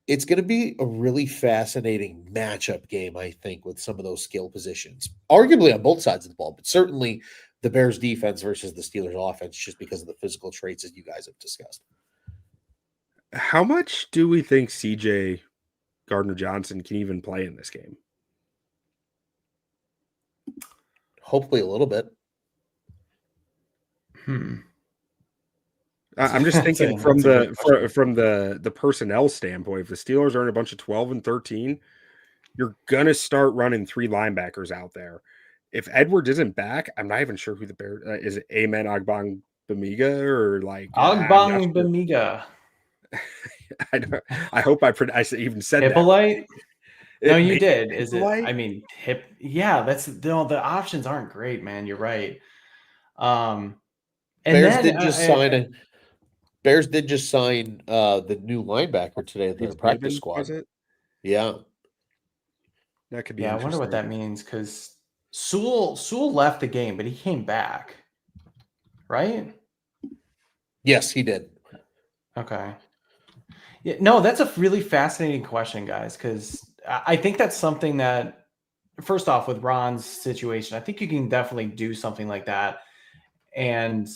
It's going to be a really fascinating matchup game, I think, with some of those skill positions, arguably on both sides of the ball, but certainly the Bears defense versus the Steelers offense, just because of the physical traits that you guys have discussed. How much do we think CJ Gardner-Johnson can even play in this game? Hopefully a little bit. I'm just thinking from the personnel standpoint, if the Steelers are in a bunch of 12 and 13, you're gonna start running 3 linebackers out there. If Edwards isn't back, I'm not even sure who the Bears is. It Amen Ogbongbemiga or like Ogbongbemiga? I hope I even said Hippolyte? that. No, you did. Is Hippolyte? it? I mean, Yeah, that's the options aren't great, man. You're right. And Bears then, did just sign Bears did just sign the new linebacker today at their practice squad. Was it? Yeah. That could be I wonder what that means, because Sewell left the game, but he came back, right? Yes, he did. Okay. Yeah, no, that's a really fascinating question, guys, because I think that's something that, first off, with Ron's situation, I think you can definitely do something like that. And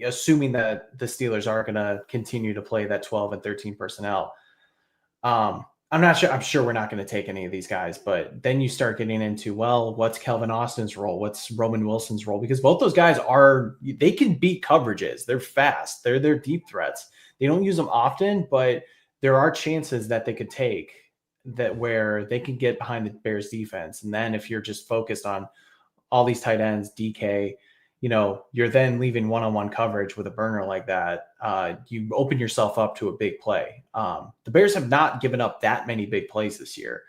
assuming that the Steelers are going to continue to play that 12 and 13 personnel, I'm not sure. I'm sure we're not going to take any of these guys, but then you start getting into, well, what's Kelvin Austin's role? What's Roman Wilson's role? Because both those guys they can beat coverages. They're fast. They're deep threats. They don't use them often, but there are chances that they could take that where they can get behind the Bears defense. And then if you're just focused on all these tight ends, DK, you're then leaving one-on-one coverage with a burner like that. You open yourself up to a big play. The Bears have not given up that many big plays this year.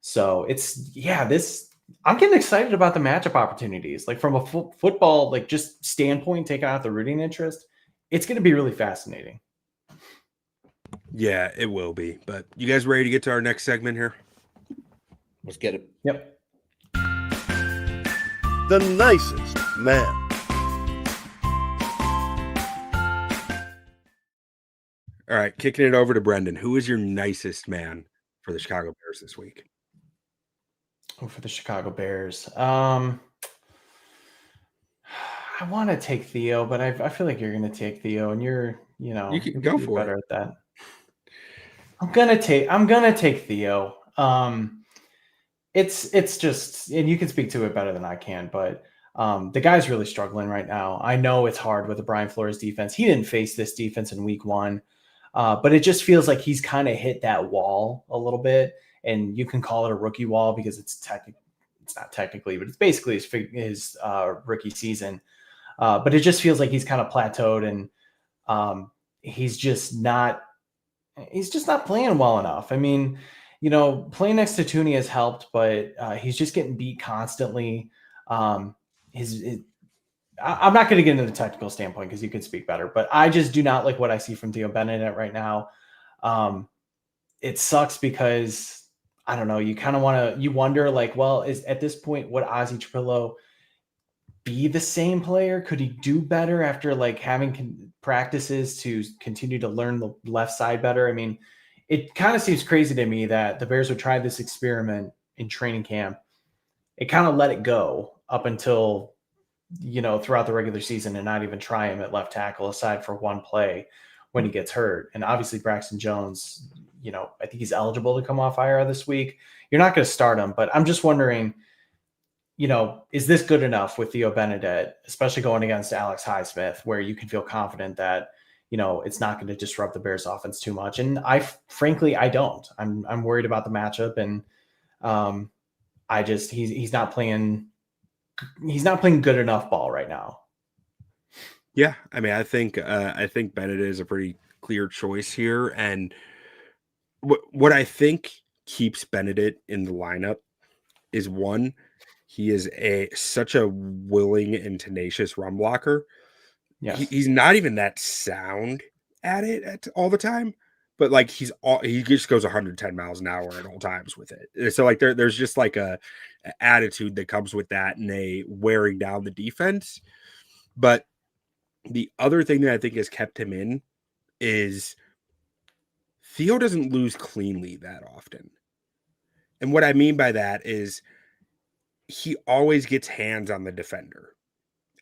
So I'm getting excited about the matchup opportunities. Like from a football, like just standpoint, taking out the rooting interest, it's going to be really fascinating. Yeah, it will be. But you guys ready to get to our next segment here? Let's get it. Yep. The nicest man. All right, kicking it over to Brendan. Who is your nicest man for the Chicago Bears this week? Oh, for the Chicago Bears. I want to take Theo, but I feel like you're going to take Theo, and you can go for better it. at that. I'm gonna take Theo. It's just, and you can speak to it better than I can, but the guy's really struggling right now. I know it's hard with the Brian Flores defense. He didn't face this defense in week 1, but it just feels like he's kind of hit that wall a little bit, and you can call it a rookie wall because it's not technically, but it's basically his rookie season. But it just feels like he's kind of plateaued, and he's just not playing well enough. I mean, playing next to Tooney has helped, but he's just getting beat constantly. I'm not going to get into the technical standpoint because you can speak better, but I just do not like what I see from Theo Bennett right now. It sucks because I don't know. You kind of you wonder like, well, is at this point, would Ozzie Trapillo be the same player? Could he do better after like having practices to continue to learn the left side better? I mean, it kind of seems crazy to me that the Bears would try this experiment in training camp. It kind of let it go up until, throughout the regular season and not even try him at left tackle aside for one play when he gets hurt. And obviously Braxton Jones, I think he's eligible to come off IR this week. You're not going to start him, but I'm just wondering, is this good enough with Theo Bennett, especially going against Alex Highsmith, where you can feel confident that, it's not going to disrupt the Bears offense too much. And frankly, I don't. I'm worried about the matchup, and he's not playing good enough ball right now. Yeah, I mean, I think Bennett is a pretty clear choice here, and what I think keeps Bennett in the lineup is one, he is such a willing and tenacious run blocker. Yes. He's not even that sound at it all the time, but like he just goes 110 miles an hour at all times with it. So like there's just like a attitude that comes with that and a wearing down the defense. But the other thing that I think has kept him in is Theo doesn't lose cleanly that often. And what I mean by that is he always gets hands on the defender.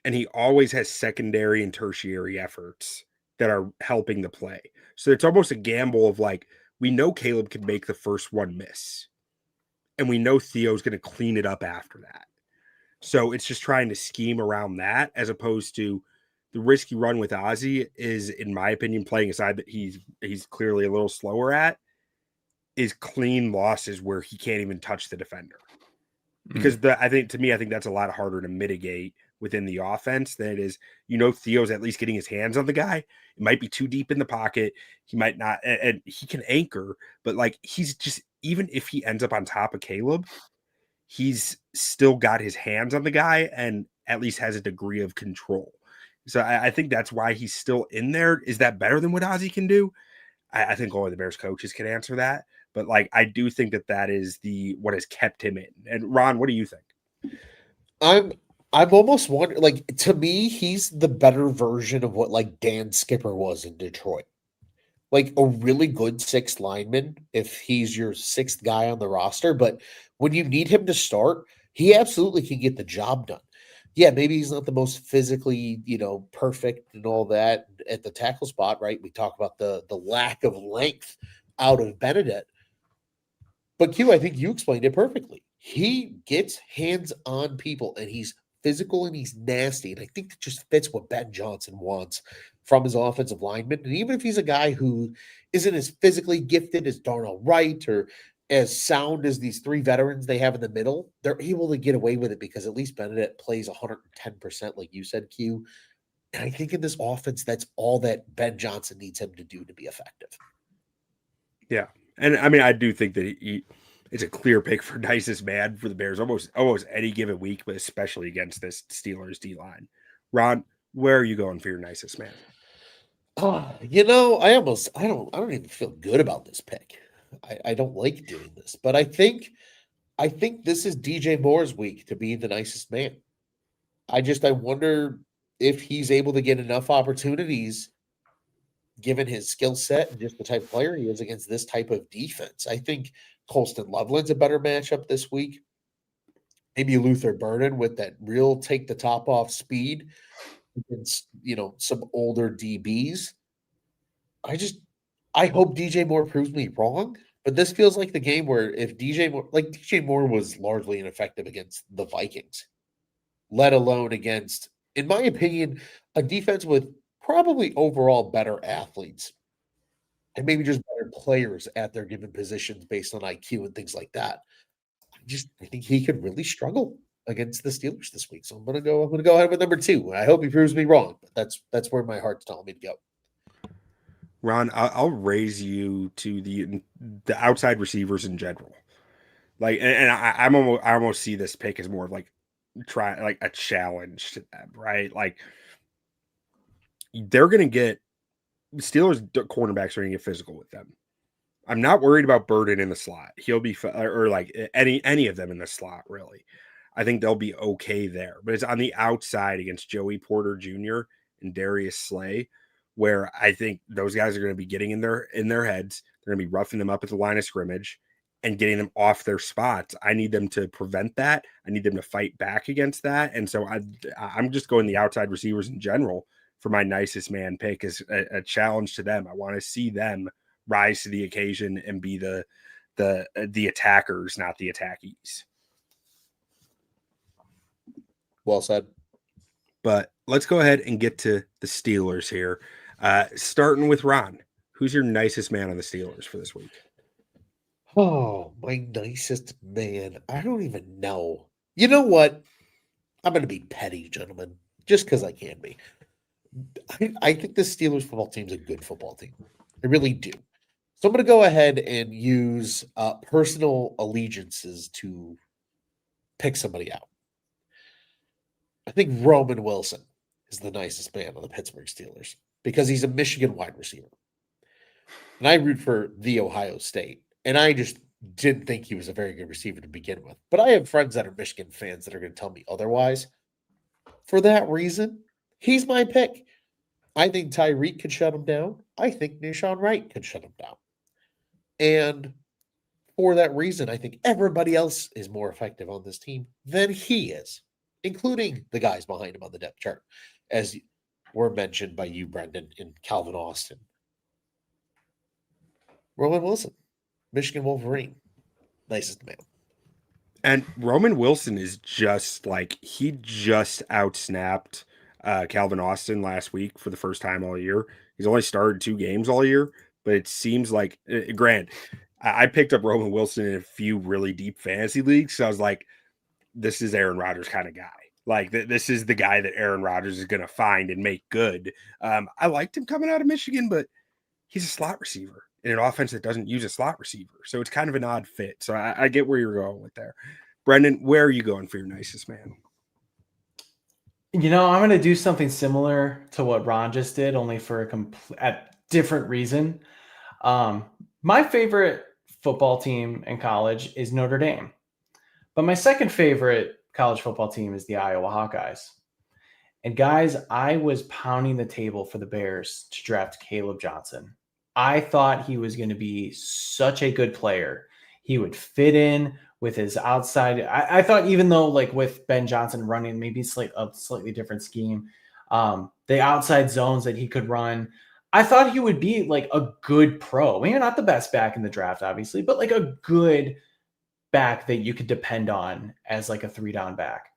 And he always has secondary and tertiary efforts that are helping the play. So it's almost a gamble of like, we know Caleb can make the first one miss. And we know Theo's going to clean it up after that. So it's just trying to scheme around that as opposed to the risky run with Ozzie is, in my opinion, playing aside that he's clearly a little slower at, is clean losses where he can't even touch the defender. Because I think that's a lot harder to mitigate within the offense than it is, Theo's at least getting his hands on the guy. It might be too deep in the pocket. He might not, and he can anchor, but like he's just, even if he ends up on top of Caleb, he's still got his hands on the guy and at least has a degree of control. So I think that's why he's still in there. Is that better than what Ozzie can do? I think only the Bears coaches can answer that. But like, I do think that is what has kept him in. And Ron, what do you think? I'm almost wondering, like, to me, he's the better version of what like Dan Skipper was in Detroit. Like a really good sixth lineman if he's your sixth guy on the roster. But when you need him to start, he absolutely can get the job done. Yeah, maybe he's not the most physically, perfect and all that at the tackle spot, right? We talk about the lack of length out of Benedict. But Q, I think you explained it perfectly. He gets hands on people and he's physical and he's nasty. And I think that just fits what Ben Johnson wants from his offensive lineman. And even if he's a guy who isn't as physically gifted as Darnell Wright or as sound as these three veterans they have in the middle, they're able to get away with it because at least Benedict plays 110%, like you said, Q. And I think in this offense, that's all that Ben Johnson needs him to do to be effective. Yeah. And I mean, I do think that it's a clear pick for nicest man for the Bears almost any given week, but especially against this Steelers D line. Ron, where are you going for your nicest man? I don't even feel good about this pick. I don't like doing this, but I think this is DJ Moore's week to be the nicest man. I wonder if he's able to get enough opportunities given his skill set and just the type of player he is against this type of defense. I think Colston Loveland's a better matchup this week. Maybe Luther Burden with that real take the top off speed against, some older DBs. I hope DJ Moore proves me wrong, but this feels like the game where if DJ Moore was largely ineffective against the Vikings, let alone against, in my opinion, a defense with probably overall better athletes and maybe just better players at their given positions based on IQ and things like that. I think he could really struggle against the Steelers this week. So I'm gonna go ahead with number 2. I hope he proves me wrong, but that's where my heart's telling me to go. Ron, I'll raise you to the outside receivers in general. Like, and I almost see this pick as more of like a challenge to them, right? Like, they're going to get Steelers cornerbacks are going to get physical with them. I'm not worried about Burden in the slot. He'll be or like any of them in the slot, really. I think they'll be okay there. But it's on the outside against Joey Porter Jr. and Darius Slay, where I think those guys are going to be getting in their heads. They're going to be roughing them up at the line of scrimmage and getting them off their spots. I need them to prevent that. I need them to fight back against that. And so I'm just going the outside receivers in general for my nicest man pick as a challenge to them. I want to see them rise to the occasion and be the attackers, not the attackees. Well said. But let's go ahead and get to the Steelers here. Starting with Ron, who's your nicest man on the Steelers for this week? Oh, my nicest man. I don't even know. You know what? I'm going to be petty, gentlemen, just because I can be. I think the Steelers football team is a good football team. I really do. So I'm going to go ahead and use personal allegiances to pick somebody out. I think Roman Wilson is the nicest man on the Pittsburgh Steelers because he's a Michigan wide receiver. and I root for the Ohio State, and I just didn't think he was a very good receiver to begin with. But I have friends that are Michigan fans that are going to tell me otherwise. For that reason, he's my pick. I think Tyreek could shut him down. I think Nishan Wright could shut him down. And for that reason, I think everybody else is more effective on this team than he is, including the guys behind him on the depth chart, as were mentioned by you, Brendan, and Calvin Austin. Roman Wilson, Michigan Wolverine, nicest man. And Roman Wilson is just like, he just outsnapped Calvin Austin last week for the first time all year. He's only started 2 games all year, but it seems like, Grant, I picked up Roman Wilson in a few really deep fantasy leagues. So I was like, this is Aaron Rodgers kind of guy. Like, this is the guy that Aaron Rodgers is going to find and make good. I liked him coming out of Michigan, but he's a slot receiver in an offense that doesn't use a slot receiver. So it's kind of an odd fit. So I get where you're going with there. Brendan, where are you going for your nicest man? You know, I'm going to do something similar to what Ron just did, only for a different reason. My favorite football team in college is Notre Dame. But my second favorite college football team is the Iowa Hawkeyes. And guys, I was pounding the table for the Bears to draft Caleb Johnson. I thought he was going to be such a good player. He would fit in with his outside. I thought, even though like with Ben Johnson running maybe a slightly different scheme, the outside zones that he could run, I thought he would be like a good pro. Maybe not the best back in the draft, obviously, but like a good back that you could depend on as like a 3-down back.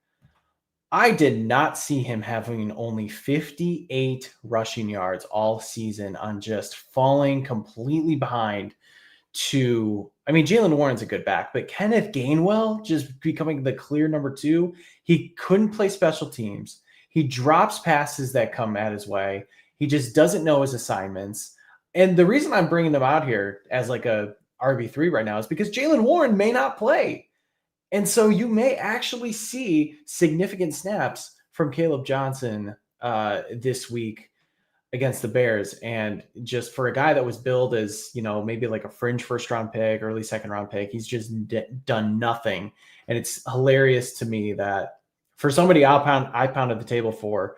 I did not see him having only 58 rushing yards all season on just falling completely behind to, I mean, Jalen Warren's a good back, but Kenneth Gainwell just becoming the clear number 2. He couldn't play special teams. He drops passes that come at his way. He just doesn't know his assignments. And the reason I'm bringing them out here as like a RB3 right now is because Jalen Warren may not play. And so you may actually see significant snaps from Caleb Johnson this week against the Bears. And just for a guy that was billed as, you know, maybe like a fringe first-round pick, early second-round pick, he's just done nothing. And it's hilarious to me that for somebody I pounded the table for,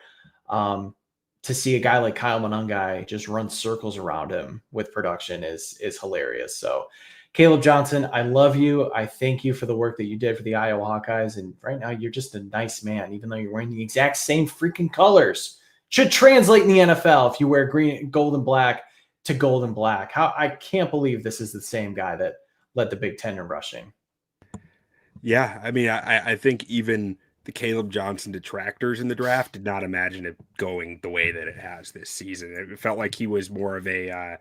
to see a guy like Kyle Monangai just run circles around him with production is hilarious. So Caleb Johnson, I love you. I thank you for the work that you did for the Iowa Hawkeyes. And right now you're just a nice man, even though you're wearing the exact same freaking colors. Should translate in the NFL if you wear green, gold and black to gold and black. I can't believe this is the same guy that led the Big Ten in rushing. Yeah, I mean, I think even the Caleb Johnson detractors in the draft did not imagine it going the way that it has this season. It felt like he was more of a,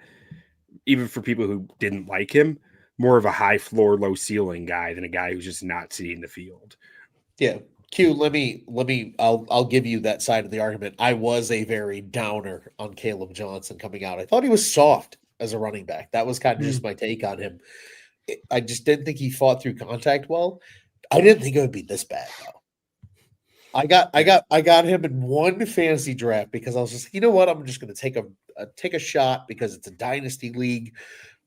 even for people who didn't like him, more of a high floor, low ceiling guy than a guy who's just not seeing the field. Yeah. Q, I'll give you that side of the argument. I was a very downer on Caleb Johnson coming out. I thought he was soft as a running back. That was kind of just my take on him. I just didn't think he fought through contact well. I didn't think it would be this bad though. I got him in one fantasy draft because I was just, you know what? I'm just going to take a shot because it's a dynasty league.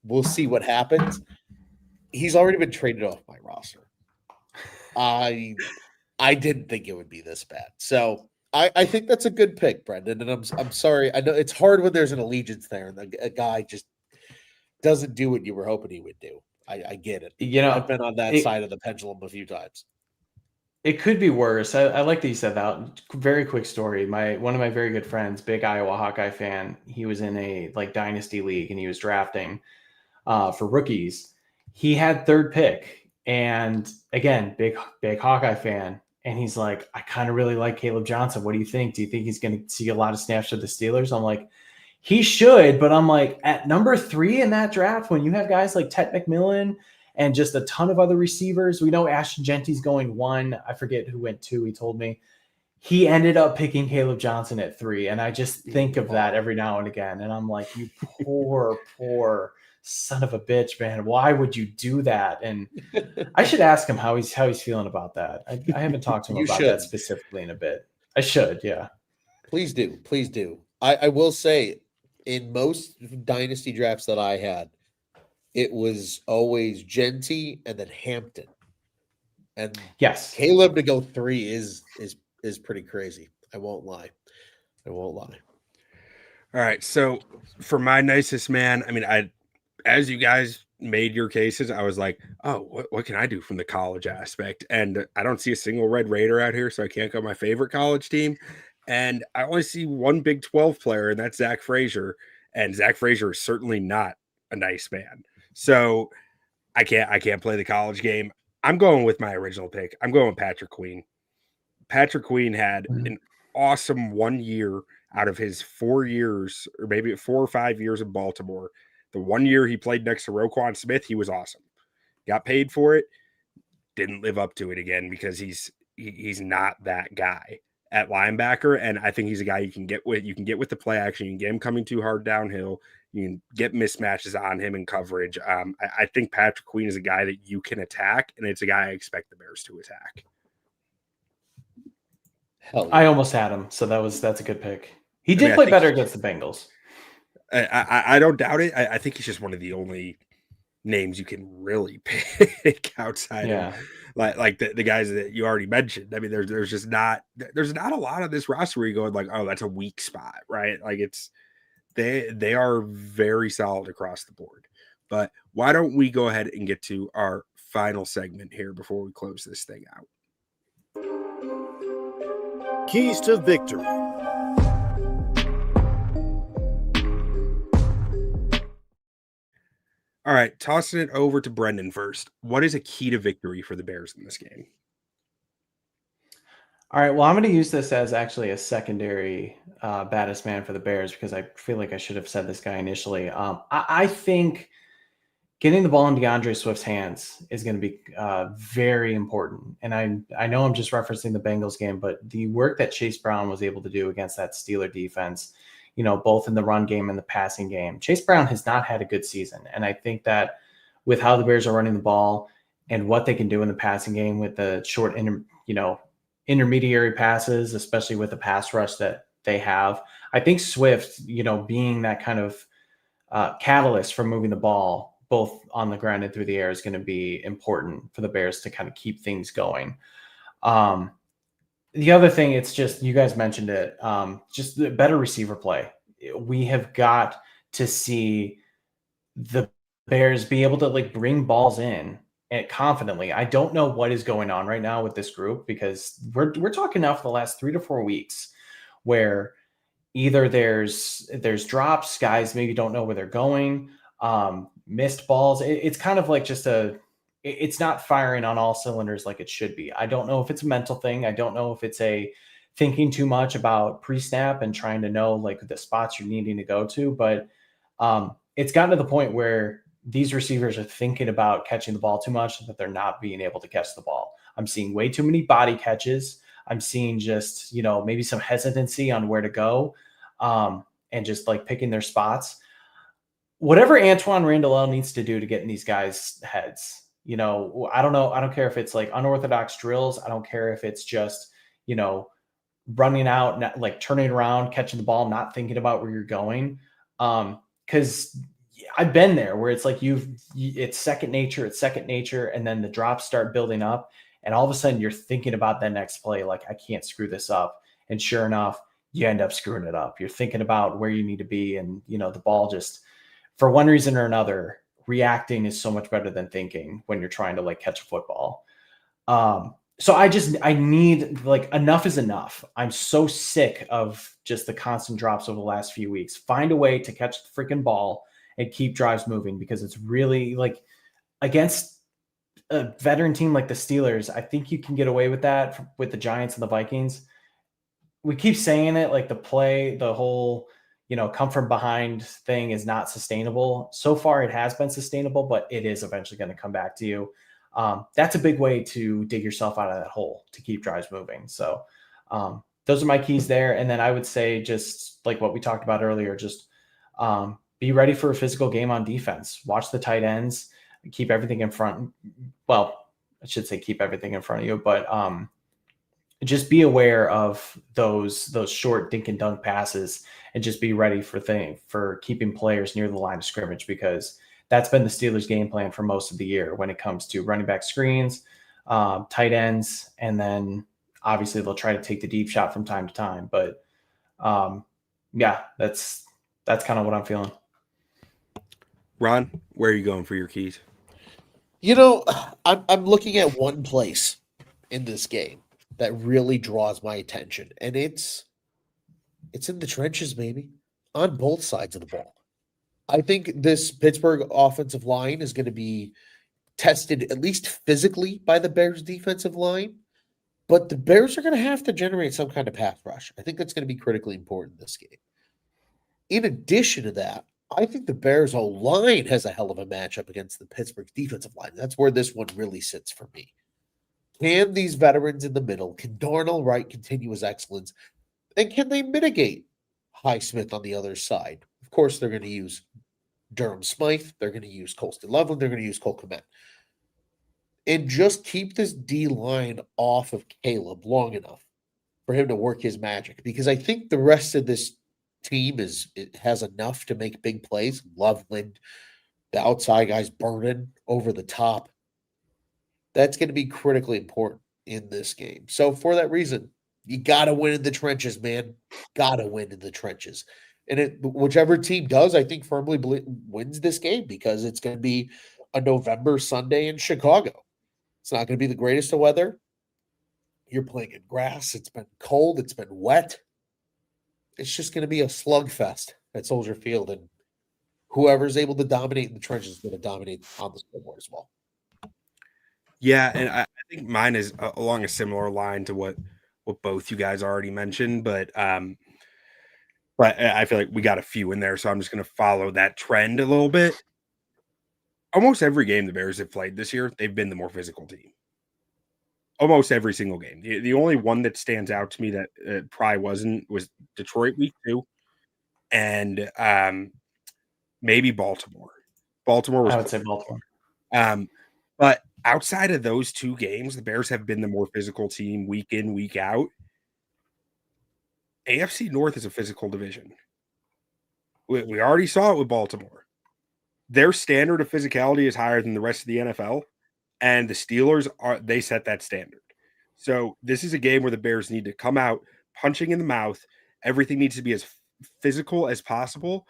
We'll see what happens. He's already been traded off my roster. I didn't think it would be this bad. So I think that's a good pick, Brendan. And I'm sorry. I know it's hard when there's an allegiance there and a guy just doesn't do what you were hoping he would do. I get it. You know, I've been on that side of the pendulum a few times. It could be worse. I like that you said that. Very quick story. One of my very good friends, big Iowa Hawkeye fan, he was in a like dynasty league and he was drafting for rookies. He had 3rd pick, and again, big Hawkeye fan. And he's like, I kind of really like Caleb Johnson. What do you think? Do you think he's going to see a lot of snaps for the Steelers? I'm like, he should, but I'm like, at number 3 in that draft, when you have guys like Ted McMillan and just a ton of other receivers. We know Ashton Genty's going 1. I forget who went 2. He told me he ended up picking Caleb Johnson at 3. And I just think of that every now and again. And I'm like, you poor son of a bitch, man. Why would you do that? And I should ask him how he's feeling about that. I haven't talked to him about that specifically in a bit. I should. Yeah. Please do. I will say in most dynasty drafts that I had, it was always Genty and then Hampton. And Yes. Caleb to go 3 is pretty crazy. I won't lie. All right. So for my nicest man, I mean, as you guys made your cases, I was like, oh, what can I do from the college aspect? And I don't see a single Red Raider out here, so I can't go my favorite college team. And I only see one Big 12 player, and that's Zach Frazier. And Zach Frazier is certainly not a nice man. So I can't play the college game. I'm going with my original pick. I'm going with Patrick Queen. Patrick Queen had an awesome 1 year out of his 4 years, or maybe 4 or 5 years in Baltimore. The 1 year he played next to Roquan Smith, he was awesome. Got paid for it. Didn't live up to it again because he's not that guy at linebacker. And I think he's a guy you can get with. You can get with the play action. You can get him coming too hard downhill. You can get mismatches on him in coverage. I think Patrick Queen is a guy that you can attack, and it's a guy I expect the Bears to attack. Hell yeah. I almost had him, so that's a good pick. He did play better against the Bengals. I don't doubt it. I think he's just one of the only names you can really pick outside of like the guys that you already mentioned. I mean, there's just not a lot of this roster where you go like, oh, that's a weak spot, right? Like they are very solid across the board. But why don't we go ahead and get to our final segment here before we close this thing out? Keys to victory. All right, tossing it over to Brendan first. What is a key to victory for the Bears in this game? All right, well, I'm going to use this as actually a secondary baddest man for the Bears because I feel like I should have said this guy initially. I think getting the ball in DeAndre Swift's hands is going to be very important. And I know I'm just referencing the Bengals game, but the work that Chase Brown was able to do against that Steeler defense, both in the run game and the passing game. Chase Brown has not had a good season. And I think that with how the Bears are running the ball and what they can do in the passing game with the short, intermediary passes, especially with the pass rush that they have, I think Swift, being that kind of catalyst for moving the ball both on the ground and through the air is going to be important for the Bears to kind of keep things going. The other thing, it's just, you guys mentioned it, just the better receiver play. We have got to see the Bears be able to bring balls in and confidently. I don't know what is going on right now with this group because we're talking now for the last 3 to 4 weeks where either there's drops, guys maybe don't know where they're going, missed balls. It's kind of like it's not firing on all cylinders like it should be. I don't know if it's a mental thing. I don't know if it's a thinking too much about pre-snap and trying to know the spots you're needing to go to. But it's gotten to the point where these receivers are thinking about catching the ball too much that they're not being able to catch the ball. I'm seeing way too many body catches. I'm seeing just, maybe some hesitancy on where to go and just picking their spots. Whatever Antoine Randall needs to do to get in these guys' heads, I don't know. I don't care if it's unorthodox drills. I don't care if it's just, running out, turning around, catching the ball, not thinking about where you're going. Because I've been there where it's it's second nature. And then the drops start building up. And all of a sudden you're thinking about that next play. I can't screw this up. And sure enough, you end up screwing it up. You're thinking about where you need to be. And, the ball just, for one reason or another, reacting is so much better than thinking when you're trying to catch a football. So I need enough is enough. I'm so sick of just the constant drops over the last few weeks. Find a way to catch the freaking ball and keep drives moving because it's really against a veteran team like the Steelers. I think you can get away with that with the Giants and the Vikings. We keep saying it, the whole, come from behind thing is not sustainable. So far it has been sustainable, but it is eventually going to come back to you. That's a big way to dig yourself out of that hole to keep drives moving. So those are my keys there. And then I would say just like what we talked about earlier, just be ready for a physical game on defense. Watch the tight ends, keep everything in front. Well, I should say keep everything in front of you, but just be aware of those short dink and dunk passes, and just be ready for keeping players near the line of scrimmage, because that's been the Steelers' game plan for most of the year when it comes to running back screens, tight ends, and then obviously they'll try to take the deep shot from time to time. But yeah, that's kind of what I'm feeling. Ron, where are you going for your keys? I'm looking at one place in this game that really draws my attention, and it's in the trenches, maybe, on both sides of the ball. I think this Pittsburgh offensive line is going to be tested, at least physically, by the Bears defensive line, but the Bears are going to have to generate some kind of pass rush. I think that's going to be critically important in this game. In addition to that, I think the Bears' O-line has a hell of a matchup against the Pittsburgh defensive line. That's where this one really sits for me. Can these veterans in the middle, can Darnell Wright continue his excellence, and can they mitigate Highsmith on the other side? Of course, they're going to use Durham Smythe. They're going to use Colston Loveland. They're going to use Cole Kmet. And just keep this D-line off of Caleb long enough for him to work his magic. Because I think the rest of this team has enough to make big plays. Loveland, the outside guys burning over the top. That's going to be critically important in this game. So for that reason, you got to win in the trenches, man. Got to win in the trenches. And whichever team does, I think firmly wins this game, because it's going to be a November Sunday in Chicago. It's not going to be the greatest of weather. You're playing in grass. It's been cold. It's been wet. It's just going to be a slugfest at Soldier Field. And whoever's able to dominate in the trenches is going to dominate on the scoreboard as well. Yeah, and I think mine is along a similar line to what both you guys already mentioned, but I feel like we got a few in there, so I'm just going to follow that trend a little bit. Almost every game the Bears have played this year, they've been the more physical team. Almost every single game. The only one that stands out to me that probably wasn't was Detroit week 2, and maybe Baltimore. Baltimore was. I would say Baltimore. But outside of those two games, the Bears have been the more physical team week in, week out. AFC North is a physical division. We already saw it with Baltimore. Their standard of physicality is higher than the rest of the NFL, and the Steelers they set that standard. So this is a game where the Bears need to come out punching in the mouth. Everything needs to be as physical as possible.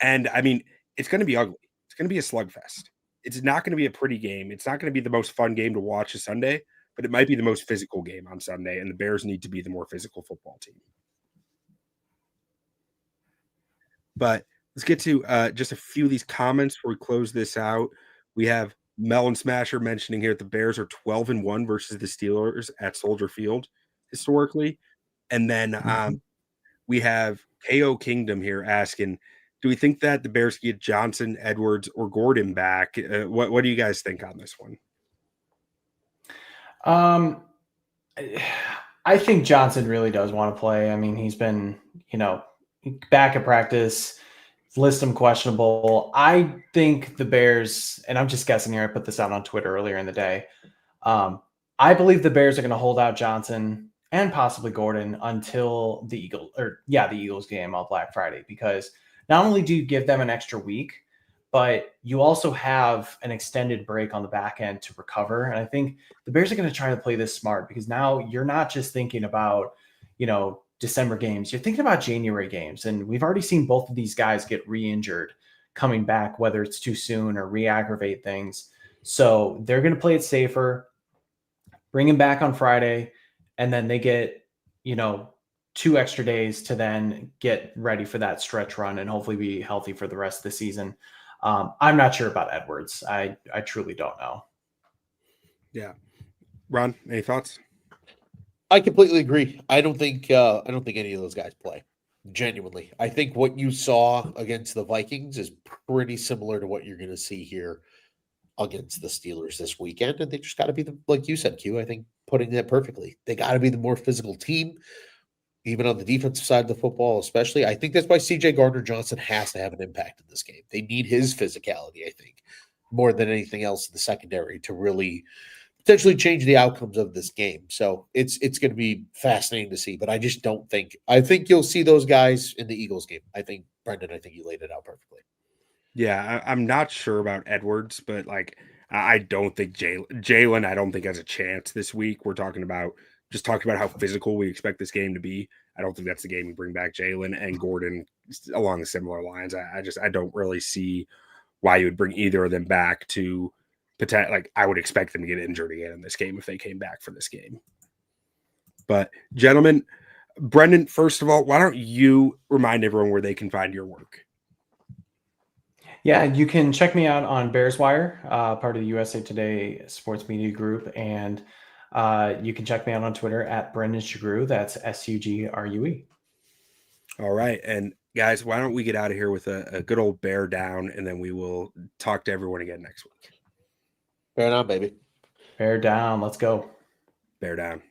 And I mean, it's going to be ugly. It's going to be a slugfest. It's not going to be a pretty game. It's not going to be the most fun game to watch a Sunday, but it might be the most physical game on Sunday, and the Bears need to be the more physical football team. But let's get to just a few of these comments before we close this out. We have Melon Smasher mentioning here that the Bears are 12-1 versus the Steelers at Soldier Field historically. And then we have KO Kingdom here asking, do we think that the Bears get Johnson, Edwards, or Gordon back? What do you guys think on this one? I think Johnson really does want to play. I mean, he's been, back at practice, list him questionable. I think the Bears, and I'm just guessing here, I put this out on Twitter earlier in the day. I believe the Bears are going to hold out Johnson and possibly Gordon until the Eagles game on Black Friday, because not only do you give them an extra week, but you also have an extended break on the back end to recover. And I think the Bears are going to try to play this smart, because now you're not just thinking about, December games, you're thinking about January games. And we've already seen both of these guys get re-injured coming back, whether it's too soon or re-aggravate things. So they're going to play it safer, bring him back on Friday, and then they get, 2 extra days to then get ready for that stretch run and hopefully be healthy for the rest of the season. I'm not sure about Edwards. I truly don't know. Yeah. Ron, any thoughts? I completely agree. I don't think any of those guys play. Genuinely. I think what you saw against the Vikings is pretty similar to what you're going to see here against the Steelers this weekend. And they just got to be like you said, Q, I think putting that perfectly. They got to be the more physical team, even on the defensive side of the football, especially. I think that's why CJ Gardner-Johnson has to have an impact in this game. They need his physicality, I think, more than anything else in the secondary to potentially change the outcomes of this game. So it's going to be fascinating to see. But I just don't think – I think you'll see those guys in the Eagles game. Brendan, I think you laid it out perfectly. Yeah, I'm not sure about Edwards, but like I don't think Jalen, I don't think has a chance this week. We're talking about how physical we expect this game to be. I don't think that's the game we bring back Jalen and Gordon along similar lines. I don't really see why you would bring either of them back to protect. Like I would expect them to get injured again in this game if they came back for this game. But gentlemen, Brendan, first of all, why don't you remind everyone where they can find your work? Yeah, you can check me out on Bears Wire, part of the USA Today Sports Media Group, and you can check me out on Twitter at Brendan Sugrue. That's Sugrue. All right, and guys, why don't we get out of here with a good old bear down, and then we will talk to everyone again next week. Bear down, baby. Bear down. Let's go. Bear down.